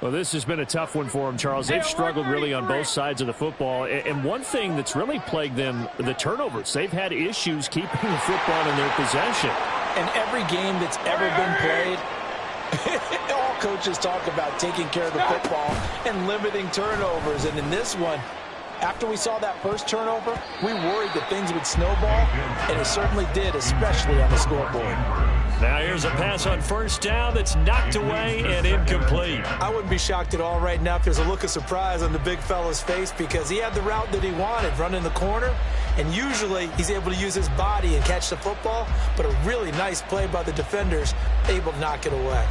Well, this has been a tough one for them, Charles. They've struggled really on both sides of the football. And one thing that's really plagued them, the turnovers. They've had issues keeping the football in their possession.
And every game that's ever been played, all coaches talk about taking care of the football and limiting turnovers. And in this one, after we saw that first turnover, we worried that things would snowball, and it certainly did, especially on the scoreboard.
Now here's a pass on first down that's knocked away and incomplete.
I wouldn't be shocked at all right now if there's a look of surprise on the big fella's face, because he had the route that he wanted, running the corner, and usually he's able to use his body and catch the football, but a really nice play by the defenders, able to knock it away.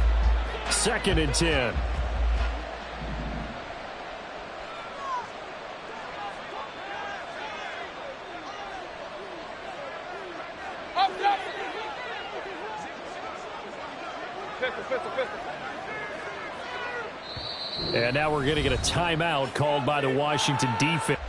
2nd and 10.
Pistol, pistol, pistol.
And now we're going to get a timeout called by the Washington defense.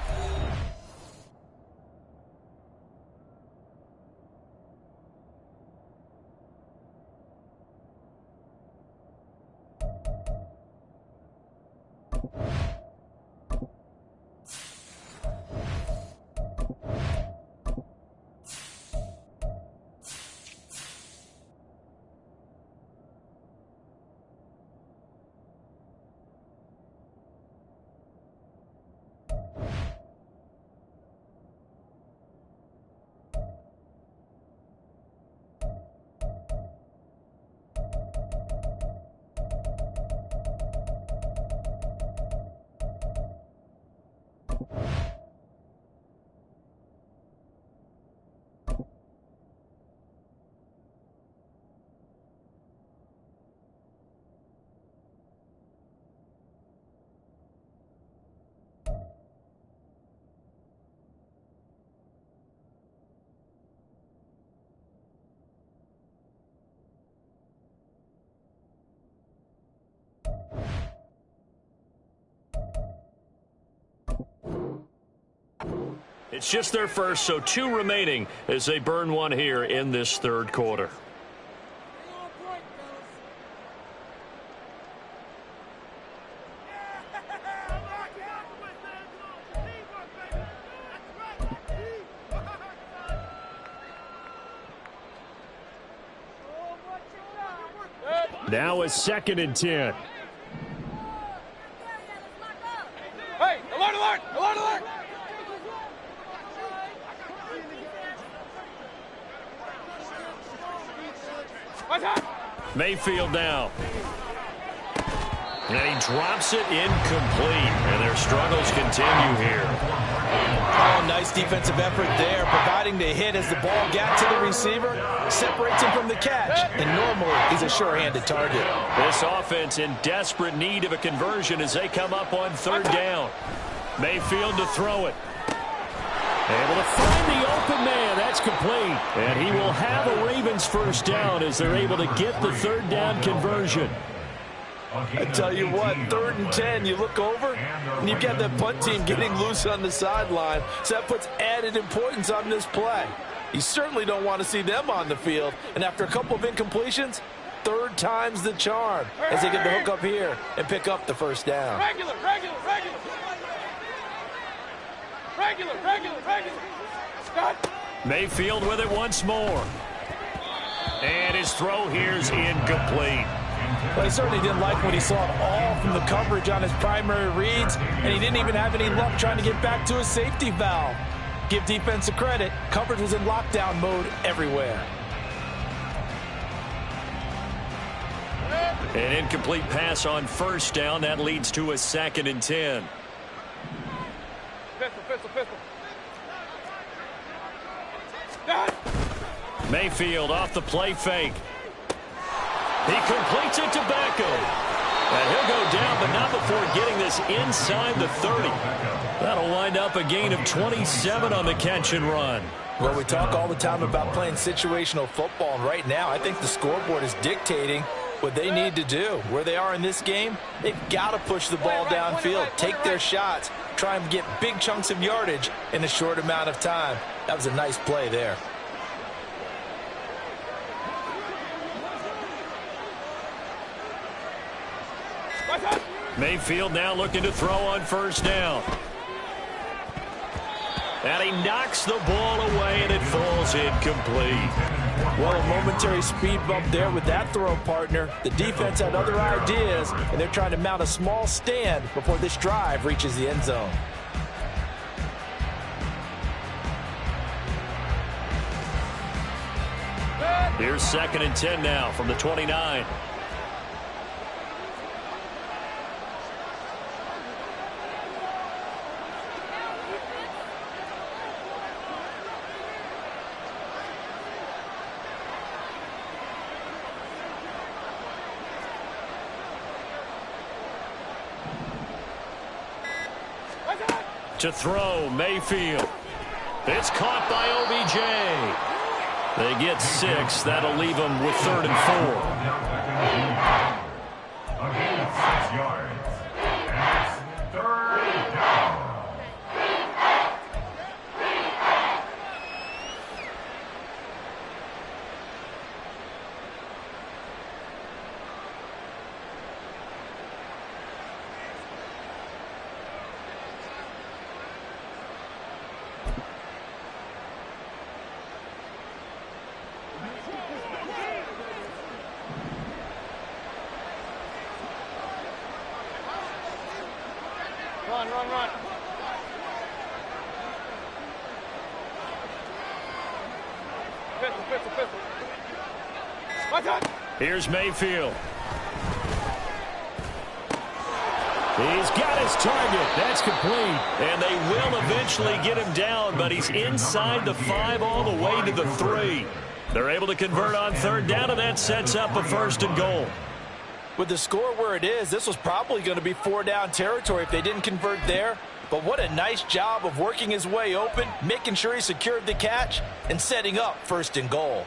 It's just their first, so 2 remaining as they burn one here in this third quarter. Now it's 2nd and 10.
Hey, alert, alert, alert, alert.
Mayfield now. And he drops it incomplete. And their struggles continue here.
Oh, nice defensive effort there, providing the hit as the ball got to the receiver, separates him from the catch, and normally he's a sure-handed target.
This offense in desperate need of a conversion as they come up on 3rd down. Mayfield to throw it. Able to find the open man. That's complete. And he will have a Ravens first down as they're able to get the 3rd down conversion.
I tell you what, 3rd and 10, you look over, and you've got that punt team getting loose on the sideline, so that puts added importance on this play. You certainly don't want to see them on the field, and after a couple of incompletions, 3rd time's the charm as they get the hook up here and pick up the first down.
Regular, regular, regular. Regular, regular, regular. Stop.
Mayfield with it once more. And his throw here's incomplete.
Well, he certainly didn't like what he saw at all from the coverage on his primary reads, and he didn't even have any luck trying to get back to his safety valve. Give defense a credit. Coverage was in lockdown mode everywhere.
An incomplete pass on 1st down. That leads to a 2nd and 10.
Pistol, pistol, pistol.
Mayfield off the play fake. He completes it to Beckham. And he'll go down, but not before getting this inside the 30. That'll wind up a gain of 27 on the catch and run.
Well, we talk all the time about playing situational football, and right now I think the scoreboard is dictating what they need to do. Where they are in this game, they've got to push the ball downfield, take their shots, try and get big chunks of yardage in a short amount of time. That was a nice play there.
Mayfield now looking to throw on 1st down. And he knocks the ball away, and it falls incomplete.
Well, a momentary speed bump there with that throw, partner. The defense had other ideas, and they're trying to mount a small stand before this drive reaches the end zone.
Here's 2nd and 10 now from the 29. To throw, Mayfield. It's caught by OBJ. They get 6. That'll leave them with 3rd and 4.
A gain of 6 yards. And it's 3rd down.
Run, run, run. Pistol, pistol, pistol. Watch out.
Here's Mayfield. He's got his target. That's complete. And they will eventually get him down, but he's inside the 5 all the way to the 3. They're able to convert on 3rd down, and that sets up a 1st and goal.
With the score where it is, this was probably going to be 4-down territory if they didn't convert there. But what a nice job of working his way open, making sure he secured the catch, and setting up 1st and goal.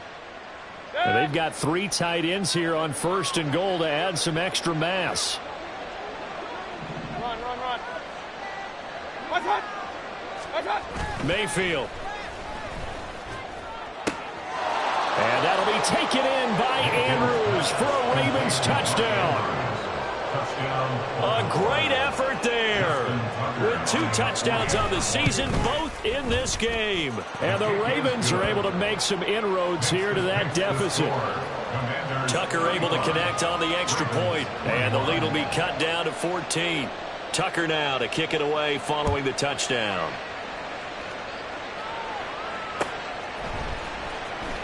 And they've got 3 tight ends here on 1st and goal to add some extra mass.
Run, run, run. Watch out. Watch out.
Mayfield. And that'll be taken in by Andrews for a Ravens touchdown. A great effort there. With 2 touchdowns on the season, both in this game. And the Ravens are able to make some inroads here to that deficit. Tucker able to connect on the extra point. And the lead will be cut down to 14. Tucker now to kick it away following the touchdown.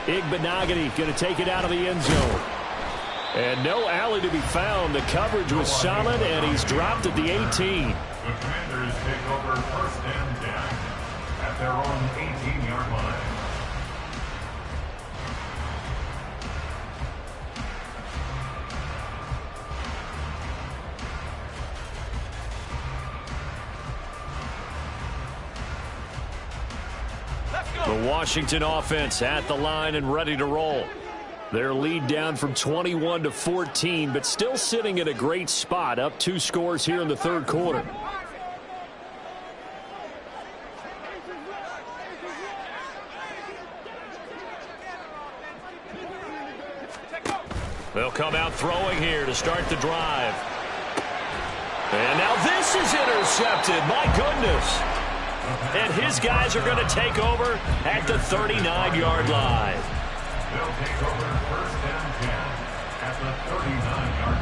Igbenogany going to take it out of the end zone. And no alley to be found. The coverage was solid, and he's dropped at the 18.
The Commanders take over 1st and 10 at their own 18-yard line.
The Washington offense at the line and ready to roll. Their lead down from 21 to 14, but still sitting in a great spot, up 2 scores here in the 3rd quarter. They'll come out throwing here to start the drive. And now this is intercepted. My goodness. And his guys are going to take over at the 39-yard line.
They'll take over 1st and 10 at the 39-yard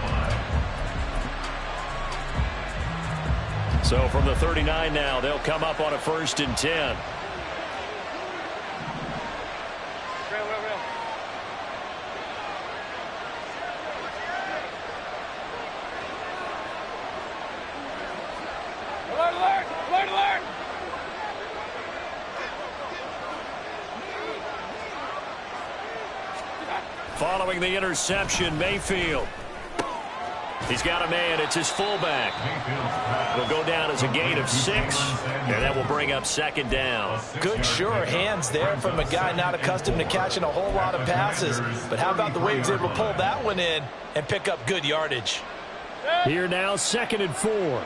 line.
So from the 39 now, they'll come up on a 1st and 10.
Alert, alert, alert, alert.
Following the interception, Mayfield. He's got a man. It's his fullback. It'll go down as a gain of 6, and that will bring up 2nd down.
Good, sure hands there from a guy not accustomed to catching a whole lot of passes. But how about the way he was able to pull that one in and pick up good yardage?
Here now, 2nd and 4.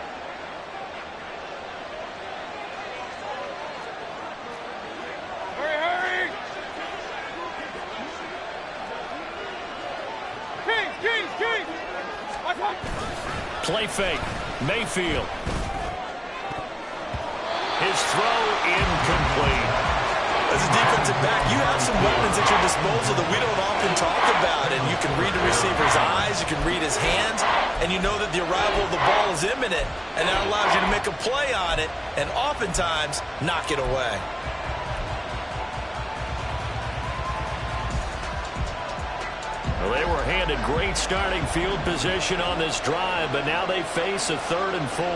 Play fake. Mayfield. His throw incomplete.
As a defensive back, you have some weapons at your disposal that we don't often talk about. And you can read the receiver's eyes, you can read his hands, and you know that the arrival of the ball is imminent. And that allows you to make a play on it and oftentimes knock it away.
Well, they were handed great starting field position on this drive, but now they face a 3rd and 4.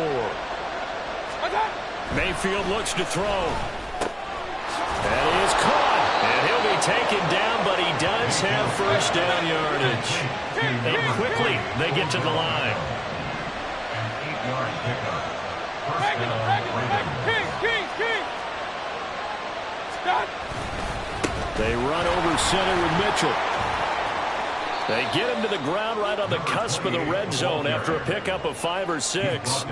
Mayfield looks to throw. And he is caught. And he'll be taken down, but he does have 1st down yardage. And quickly, they get to the line.
An 8-yard pickup. First down, Ravens.
They run over center with Mitchell. They get him to the ground right on the cusp of the red zone after a pickup of 5 or 6.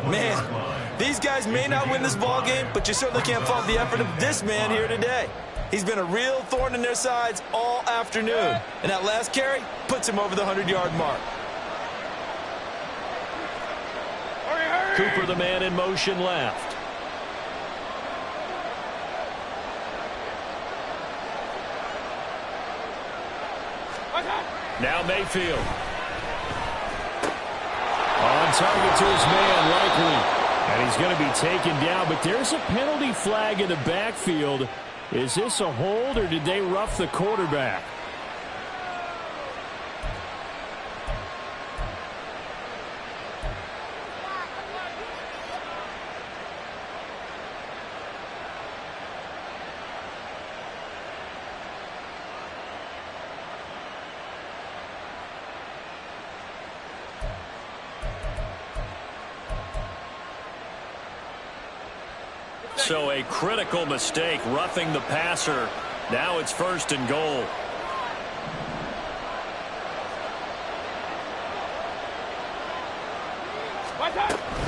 Man, these guys may not win this ball game, but you certainly can't fault the effort of this man here today. He's been a real thorn in their sides all afternoon. And that last carry puts him over the 100-yard mark.
Cooper, the man in motion left. Now Mayfield. On target to his man, likely. And he's going to be taken down, but there's a penalty flag in the backfield. Is this a hold, or did they rough the quarterback? So a critical mistake, roughing the passer. Now it's 1st and goal.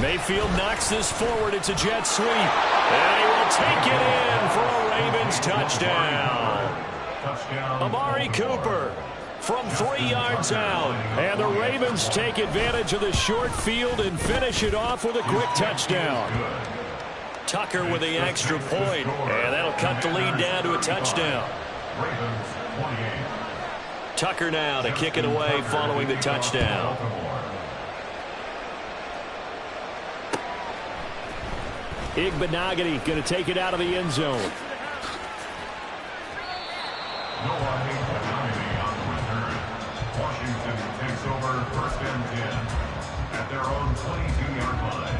Mayfield knocks this forward. It's a jet sweep. And he will take it in for a Ravens touchdown. Amari Cooper from 3 yards out. And the Ravens take advantage of the short field and finish it off with a quick touchdown. Tucker with the extra point, and that'll cut the lead down to a touchdown. Tucker now to kick it away following the touchdown. Igbenogany going to take it out of the end zone.
Washington takes over 1st and 10 at their own 22-yard line.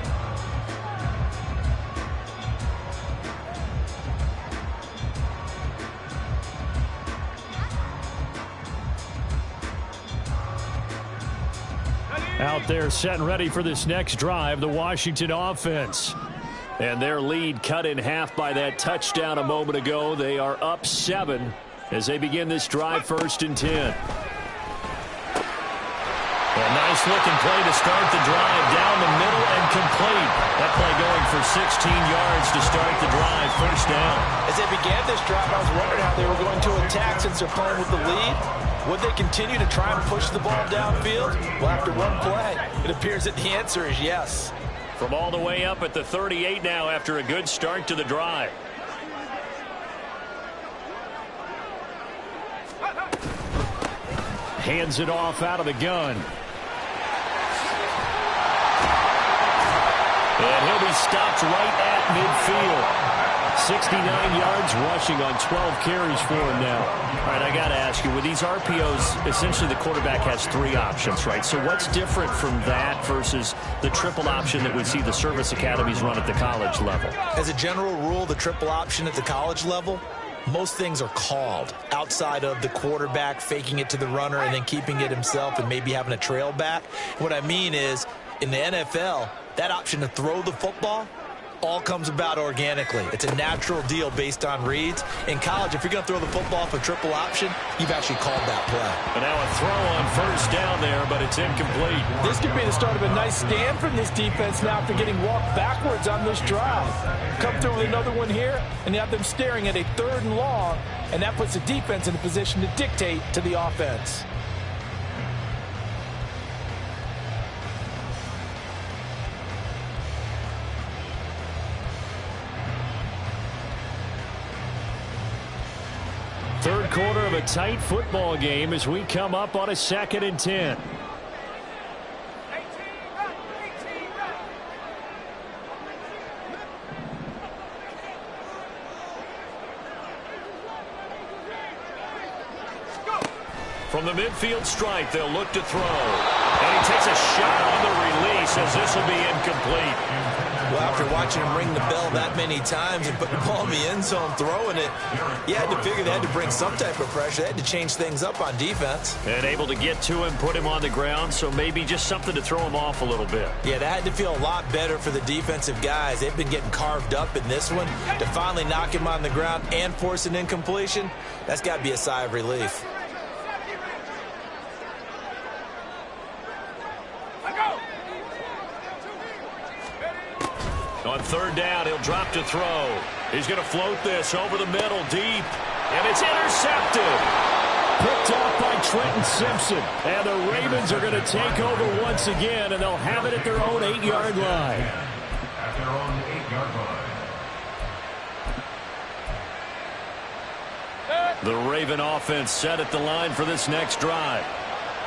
Out there set and ready for this next drive, the Washington offense. And their lead cut in half by that touchdown a moment ago. They are up 7 as they begin this drive, 1st and 10. A nice looking play to start the drive, down the middle and complete. That play going for 16 yards to start the drive, 1st down.
As they began this drive, I was wondering how they were going to attack since they're playing with the lead. Would they continue to try and push the ball downfield? Well, after one play, it appears that the answer is yes.
From all the way up at the 38 now after a good start to the drive. Hands it off out of the gun. And he'll be stopped right at midfield. 69 yards rushing on 12 carries for him now. All right, I got to ask you, with these RPOs, essentially the quarterback has 3 options, right? So what's different from that versus the triple option that we see the service academies run at the college level?
As a general rule, the triple option at the college level, most things are called outside of the quarterback faking it to the runner and then keeping it himself and maybe having a trail back. What I mean is, in the NFL, that option to throw the football all comes about organically. It's a natural deal based on reads. In college, if you're going to throw the football for triple option, you've actually called that play.
And now a throw on 1st down there, but it's incomplete.
This could be the start of a nice stand from this defense now after getting walked backwards on this drive. Come through with another one here, and you have them staring at a 3rd and long, and that puts the defense in a position to dictate to the offense.
Third quarter of a tight football game as we come up on a 2nd and 10. From the midfield stripe, they'll look to throw. And he takes a shot on the release as this will be incomplete.
Well, after watching him ring the bell that many times and putting the ball in the end zone, throwing it, you had to figure they had to bring some type of pressure. They had to change things up on defense.
And able to get to him, put him on the ground, so maybe just something to throw him off a little bit.
Yeah, that had to feel a lot better for the defensive guys. They've been getting carved up in this one. To finally knock him on the ground and force an incompletion, that's got to be a sigh of relief.
On third down, he'll drop to throw. He's going to float this over the middle deep, and it's intercepted. Picked off by Trenton Simpson. And the Ravens are going to take over once again, and they'll have it at their own 8-yard line.
At their own 8-yard line.
The Raven offense set at the line for this next drive.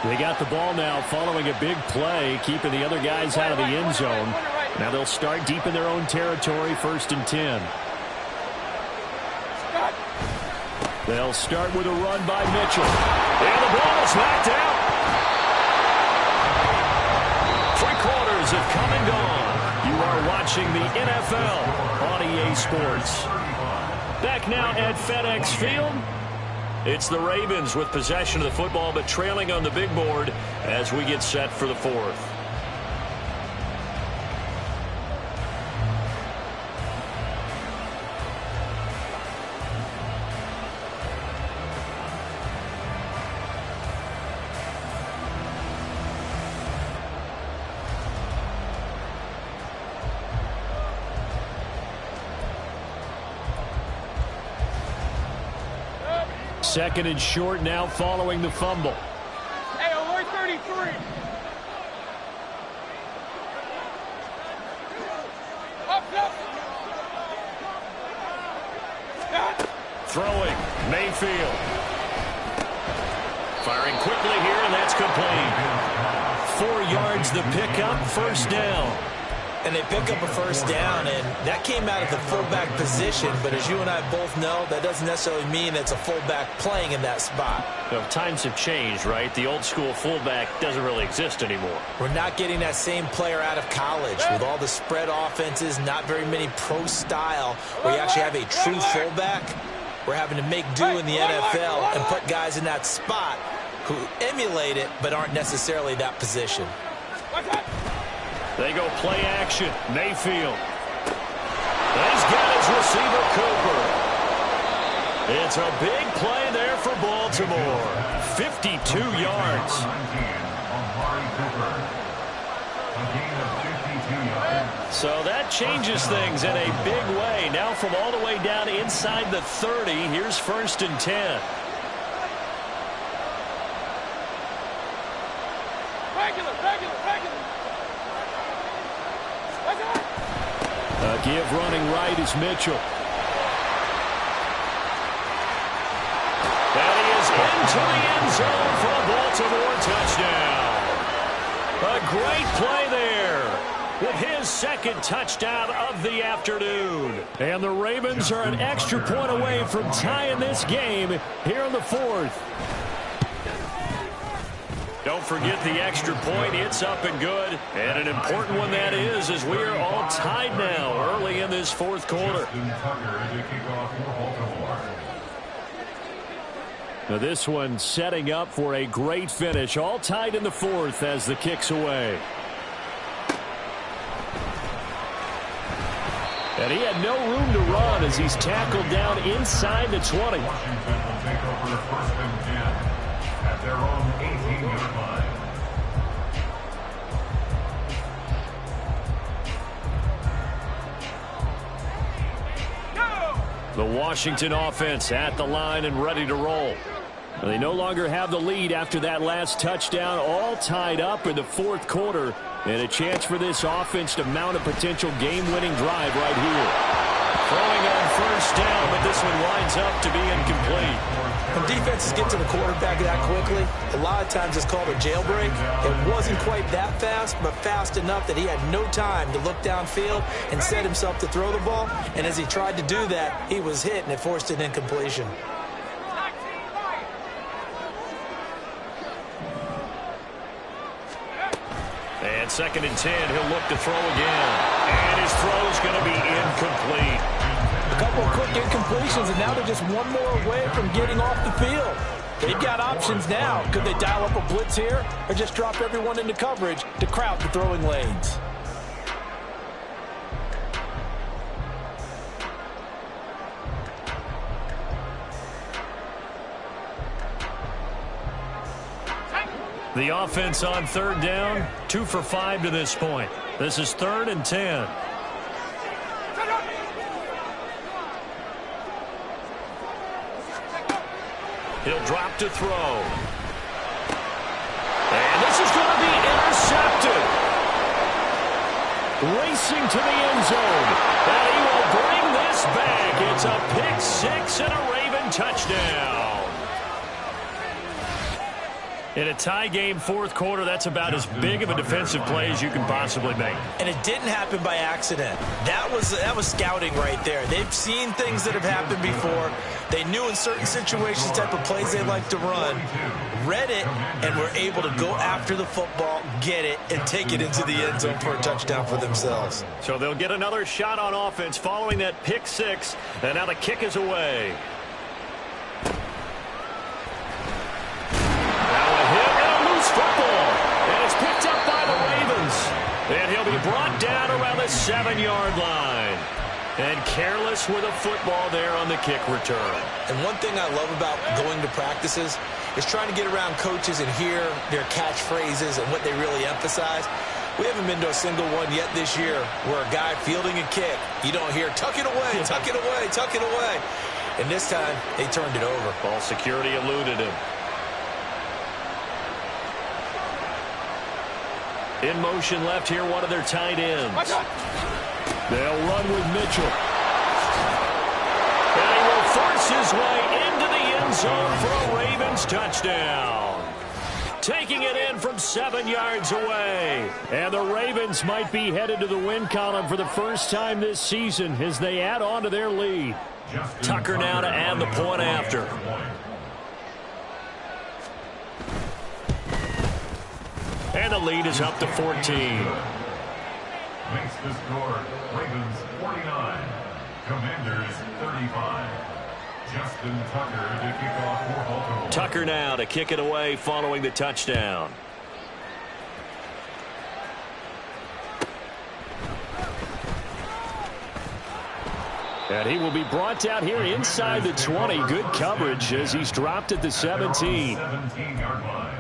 They got the ball now following a big play, keeping the other guys out of the end zone. Now they'll start deep in their own territory, 1st and 10. They'll start with a run by Mitchell. And the ball is knocked out. 3 quarters have come and gone. You are watching the NFL on EA Sports. Back now at FedEx Field. It's the Ravens with possession of the football, but trailing on the big board as we get set for the 4th. Second and short now following the fumble.
Hey, we're 33. Up.
Throwing, Mayfield. Firing quickly here, and that's complete. 4 yards the pickup, 1st down.
And they pick up a 1st down, and that came out of the fullback position. But as you and I both know, that doesn't necessarily mean it's a fullback playing in that spot.
Well, times have changed, right? The old school fullback doesn't really exist anymore.
We're not getting that same player out of college with all the spread offenses, not very many pro style, where you actually have a true fullback. We're having to make do in the NFL and put guys in that spot who emulate it but aren't necessarily that position.
They go play action. Mayfield. He's got his receiver, Cooper. It's a big play there for Baltimore. 52 yards. So that changes things in a big way. Now from all the way down inside the 30, here's 1st and 10.
Regular.
Give running right is Mitchell. And he is into the end zone for a Baltimore touchdown. A great play there with his 2nd touchdown of the afternoon. And the Ravens are an extra point away from tying this game here in the 4th. Don't forget the extra point. It's up and good. And an important one that is, as we are all tied now early in this 4th quarter. Now this one setting up for a great finish. All tied in the 4th as the kick's away. And he had no room to run as he's tackled down inside the 20.
Washington will take over 1st and 10 at their own 18-yard line.
The Washington offense at the line and ready to roll. They no longer have the lead after that last touchdown, all tied up in the 4th quarter, and a chance for this offense to mount a potential game-winning drive right here. Throwing on 1st down, but this one winds up to be incomplete.
When defenses get to the quarterback that quickly, a lot of times it's called a jailbreak. It wasn't quite that fast, but fast enough that he had no time to look downfield and set himself to throw the ball. And as he tried to do that, he was hit, and it forced an incompletion.
And 2nd and 10, he'll look to throw again. And his throw's going to be incomplete.
A couple of quick incompletions, and now they're just one more away from getting off the field. They've got options now. Could they dial up a blitz here or just drop everyone into coverage to crowd the throwing lanes?
The offense on 3rd down, 2 for 5 to this point. This is 3rd and 10. He'll drop to throw. And this is going to be intercepted. Racing to the end zone. And he will bring this back. It's a pick six and a Raven touchdown. In a tie game, fourth quarter, that's about as big of a defensive play as you can possibly make.
And it didn't happen by accident. That was scouting right there. They've seen things that have happened before. They knew in certain situations the type of plays they like to run, read it, and were able to go after the football, get it, and take it into the end zone for a touchdown for themselves.
So they'll get another shot on offense following that pick six, and now the kick is away. Football, and it's picked up by the Ravens. And he'll be brought down around the 7-yard line. And careless with a football there on the kick return.
And one thing I love about going to practices is trying to get around coaches and hear their catchphrases and what they really emphasize. We haven't been to a single one yet this year where a guy fielding a kick, you don't hear, tuck it away, tuck it away, tuck it away. And this time, they turned it over.
Ball security eluded him. In motion left here, one of their tight ends. They'll run with Mitchell. And he will force his way into the end zone for a Ravens touchdown. Taking it in from 7 yards away. And the Ravens might be headed to the win column for the first time this season as they add on to their lead. Tucker now to add the point after. And the lead is up to 14.
Makes the score Ravens 49, Commanders 35. Justin Tucker to kick off for Baltimore.
Tucker now to kick it away following the touchdown. And he will be brought down here inside the 20. Good coverage as he's dropped at the 17.
17-yard line.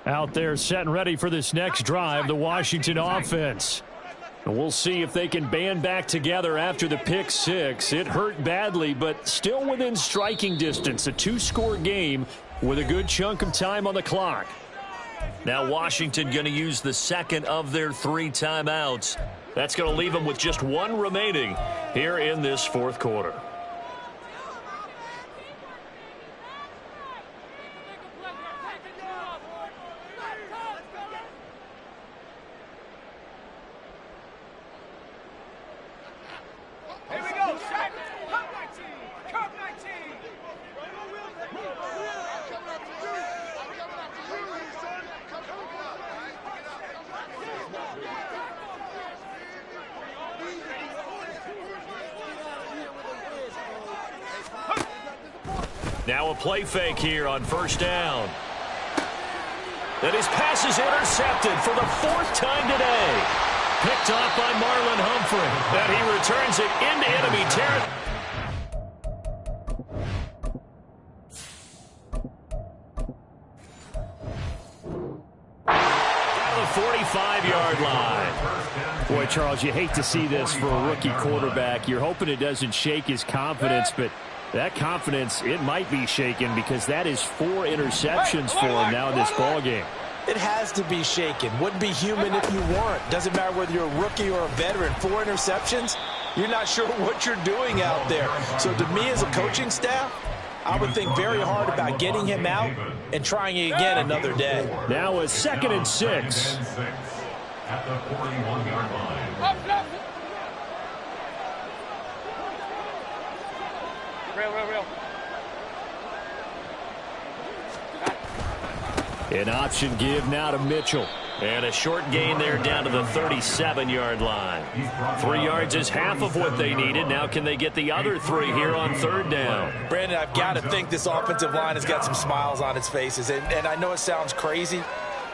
Out there set and ready for this next drive, the Washington offense. And we'll see if they can band back together after the pick six. It hurt badly, but still within striking distance. A two-score game with a good chunk of time on the clock. Now Washington going to use the second of their 3 timeouts. That's going to leave them with just 1 remaining here in this fourth quarter. Now a play fake here on first down. And his pass is intercepted for the 4th time today. Picked off by Marlon Humphrey. And he returns it into enemy territory. Down the 45-yard line. Boy, Charles, you hate to see this for a rookie quarterback. You're hoping it doesn't shake his confidence, but that confidence, it might be shaken because that is 4 interceptions for him now in this ballgame.
It has to be shaken. Wouldn't be human if you weren't. Doesn't matter whether you're a rookie or a veteran. 4 interceptions, you're not sure what you're doing out there. So to me as a coaching staff, I would think very hard about getting him out and trying it again another day.
Now a 2nd and 6.
At the 41-yard line.
Real.
An option give now to Mitchell. And a short gain there down to the 37-yard line. 3 yards is half of what they needed. Now can they get the other 3 here on 3rd down?
Brandon, I've got to think this offensive line has got some smiles on its faces. And I know it sounds crazy,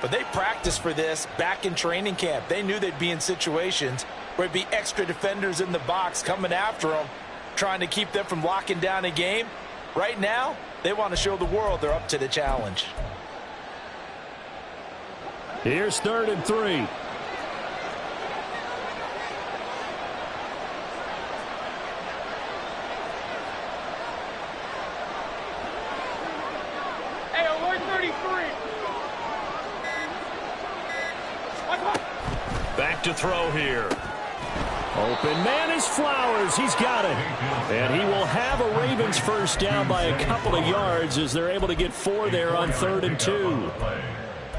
but they practiced for this back in training camp. They knew they'd be in situations where it'd be extra defenders in the box coming after them, trying to keep them from locking down a game. Right now, They want to show the world they're up to the challenge.
Here's 3rd and 3.
Hey, alert 33.
Back to throw here. Open man is Flowers. He's got it. And he will have a Ravens first down by a couple of yards as they're able to get 4 there on 3rd and 2.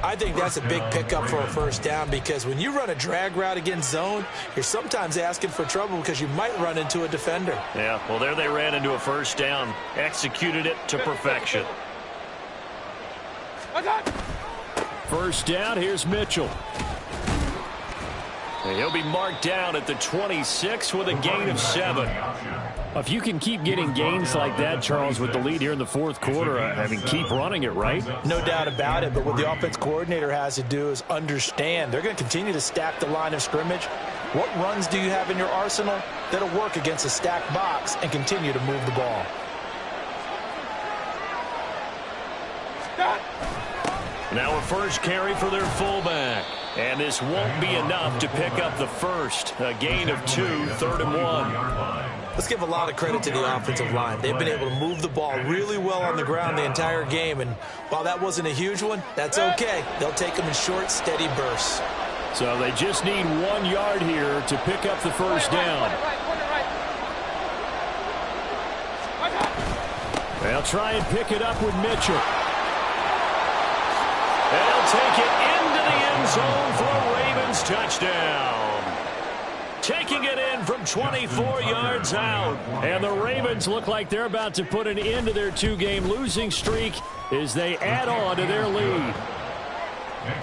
I think that's a big pickup for a first down because when you run a drag route against zone, you're sometimes asking for trouble because you might run into a defender.
Yeah, well, there they ran into a first down. Executed it to perfection. First down, here's Mitchell. And he'll be marked down at the 26 with a gain of 7. If you can keep getting gains like that, Charles, with the lead here in the 4th quarter, I mean, keep running it, right?
No doubt about it, but what the offense coordinator has to do is understand they're going to continue to stack the line of scrimmage. What runs do you have in your arsenal that'll work against a stacked box and continue to move the ball?
Now a first carry for their fullback. And this won't be enough to pick up the first. A gain of 2, 3rd and 1.
Let's give a lot of credit to the offensive line. They've been able to move the ball really well on the ground the entire game. And while that wasn't a huge one, that's okay. They'll take them in short, steady bursts.
So they just need 1 yard here to pick up the first down. They'll try and pick it up with Mitchell. They'll take it into the end zone for a Ravens touchdown. Taking it in from 24 yards out. And the Ravens look like they're about to put an end to their 2-game losing streak as they add on to their lead.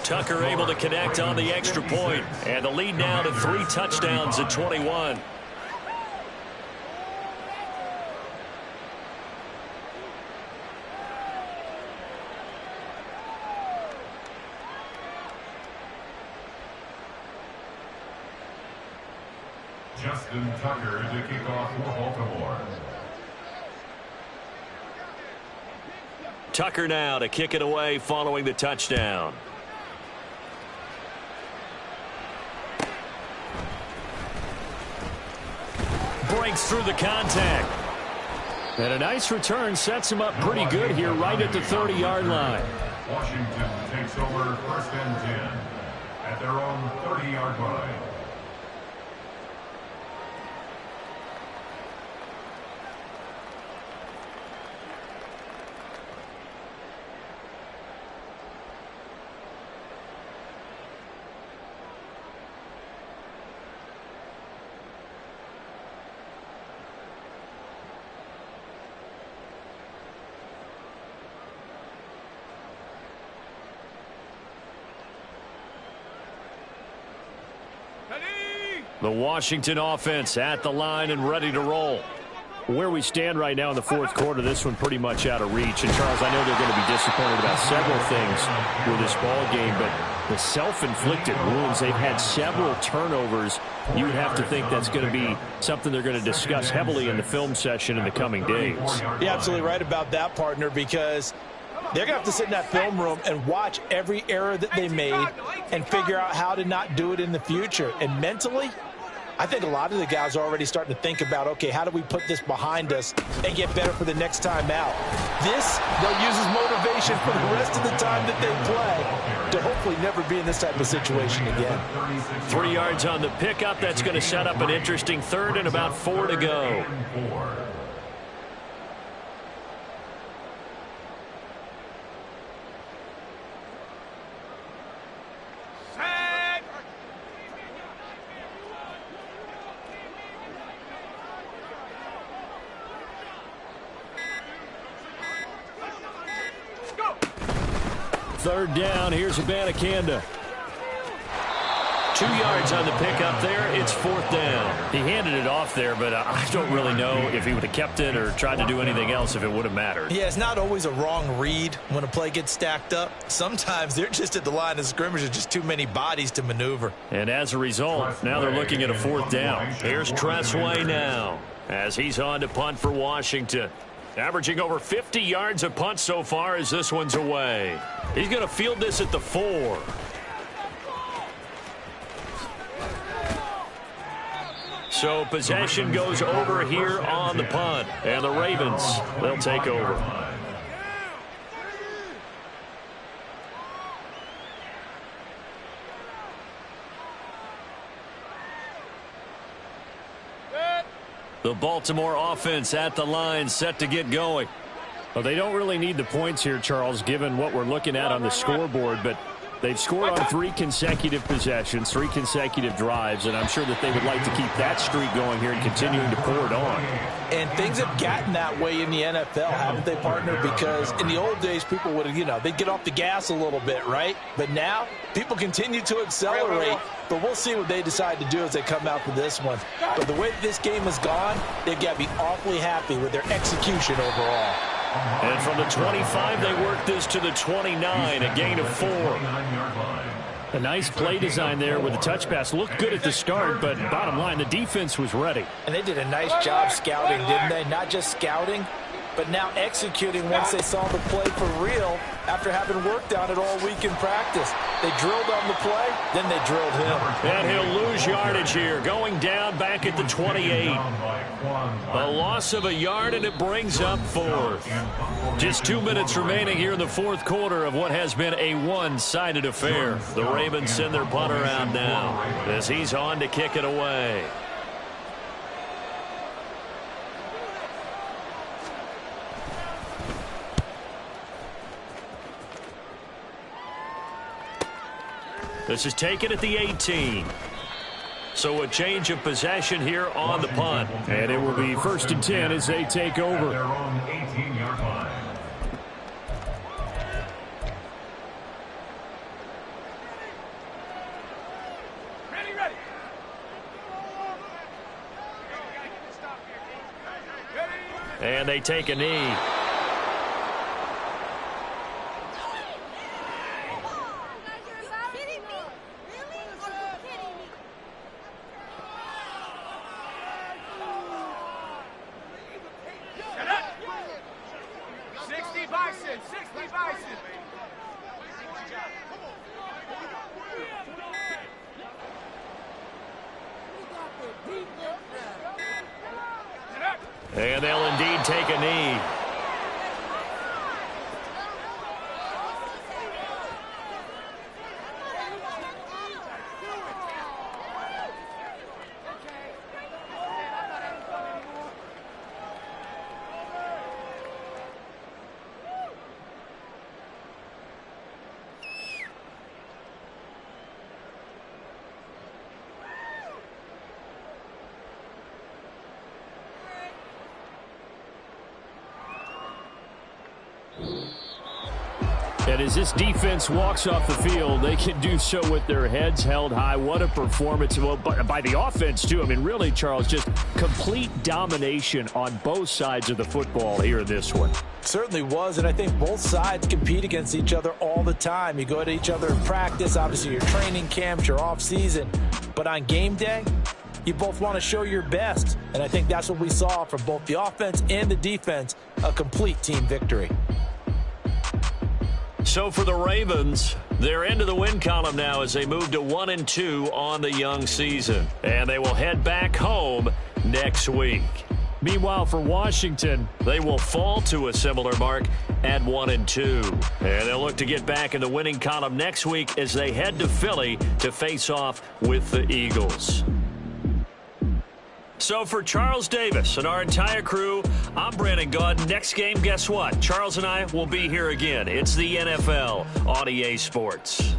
Tucker able to connect on the extra point. And the lead now to 3 touchdowns at 21.
Justin Tucker to kick off for Baltimore.
Tucker now to kick it away following the touchdown. Breaks through the contact. And a nice return sets him up pretty good here right at the 30-yard line.
Washington takes over 1st and 10 at their own 30-yard line.
The Washington offense at the line and ready to roll. Where we stand right now in the 4th quarter, this one pretty much out of reach. And, Charles, I know they're going to be disappointed about several things with this ball game, but the self-inflicted wounds, they've had several turnovers. You would have to think that's going to be something they're going to discuss heavily in the film session in the coming days.
You're absolutely right about that, partner, because they're going to have to sit in that film room and watch every error that they made and figure out how to not do it in the future. And mentally, I think a lot of the guys are already starting to think about, okay, how do we put this behind us and get better for the next time out? This, they'll use as motivation for the rest of the time that they play to hopefully never be in this type of situation again.
3 yards on the pickup. That's going to set up an interesting 3rd and about 4 to go. Third down, here's Abanikanda. 2 yards on the pickup there. It's 4th down. He handed it off there, but I don't really know if he would have kept it or tried to do anything else if it would have mattered.
Yeah, it's not always a wrong read when a play gets stacked up. Sometimes they're just at the line of scrimmage. There's just too many bodies to maneuver.
And as a result, now they're looking at a 4th down. Here's Tressway now as he's on to punt for Washington. Averaging over 50 yards a punt so far as this one's away. He's going to field this at the 4. So possession goes over here on the punt. And the Ravens, they'll take over. The Baltimore offense at the line, set to get going. Well, they don't really need the points here, Charles, given what we're looking at on the scoreboard, but they've scored on 3 consecutive possessions, 3 consecutive drives, and I'm sure that they would like to keep that streak going here and continuing to pour it on.
And things have gotten that way in the NFL, haven't they, partner? Because in the old days, people would, they'd get off the gas a little bit, right? But now, people continue to accelerate, but we'll see what they decide to do as they come out for this one. But the way that this game has gone, they've got to be awfully happy with their execution overall.
And from the 25, they work this to the 29, a gain of 4. A nice play design there with the touch pass. Looked good at the start, but bottom line, the defense was ready.
And they did a nice job scouting, didn't they? Not just scouting, but now executing once they saw the play for real after having worked on it all week in practice. They drilled on the play, then they drilled him.
And he'll lose yardage here, going down back at the 28. A loss of a yard, and it brings up 4th. Just 2 minutes remaining here in the 4th quarter of what has been a one-sided affair. The Ravens send their punter out now as he's on to kick it away. This is taken at the 18. So a change of possession here on the punt. And it will be 1st and 10 as they take over.
Their own 18-yard line.
Ready.
And they take a knee. And they'll indeed take a knee. And as this defense walks off the field, they can do so with their heads held high. What a performance by the offense, too. I mean, really, Charles, just complete domination on both sides of the football here in this one.
Certainly was, and I think both sides compete against each other all the time. You go to each other in practice, obviously your training camps, your off-season. But on game day, you both want to show your best. And I think that's what we saw from both the offense and the defense, a complete team victory.
So for the Ravens, they're into the win column now as they move to 1-2 on the young season. And they will head back home next week. Meanwhile, for Washington, they will fall to a similar mark at 1-2. And they'll look to get back in the winning column next week as they head to Philly to face off with the Eagles. So for Charles Davis and our entire crew, I'm Brandon Gaudin. Next game, guess what? Charles and I will be here again. It's the NFL on EA Sports.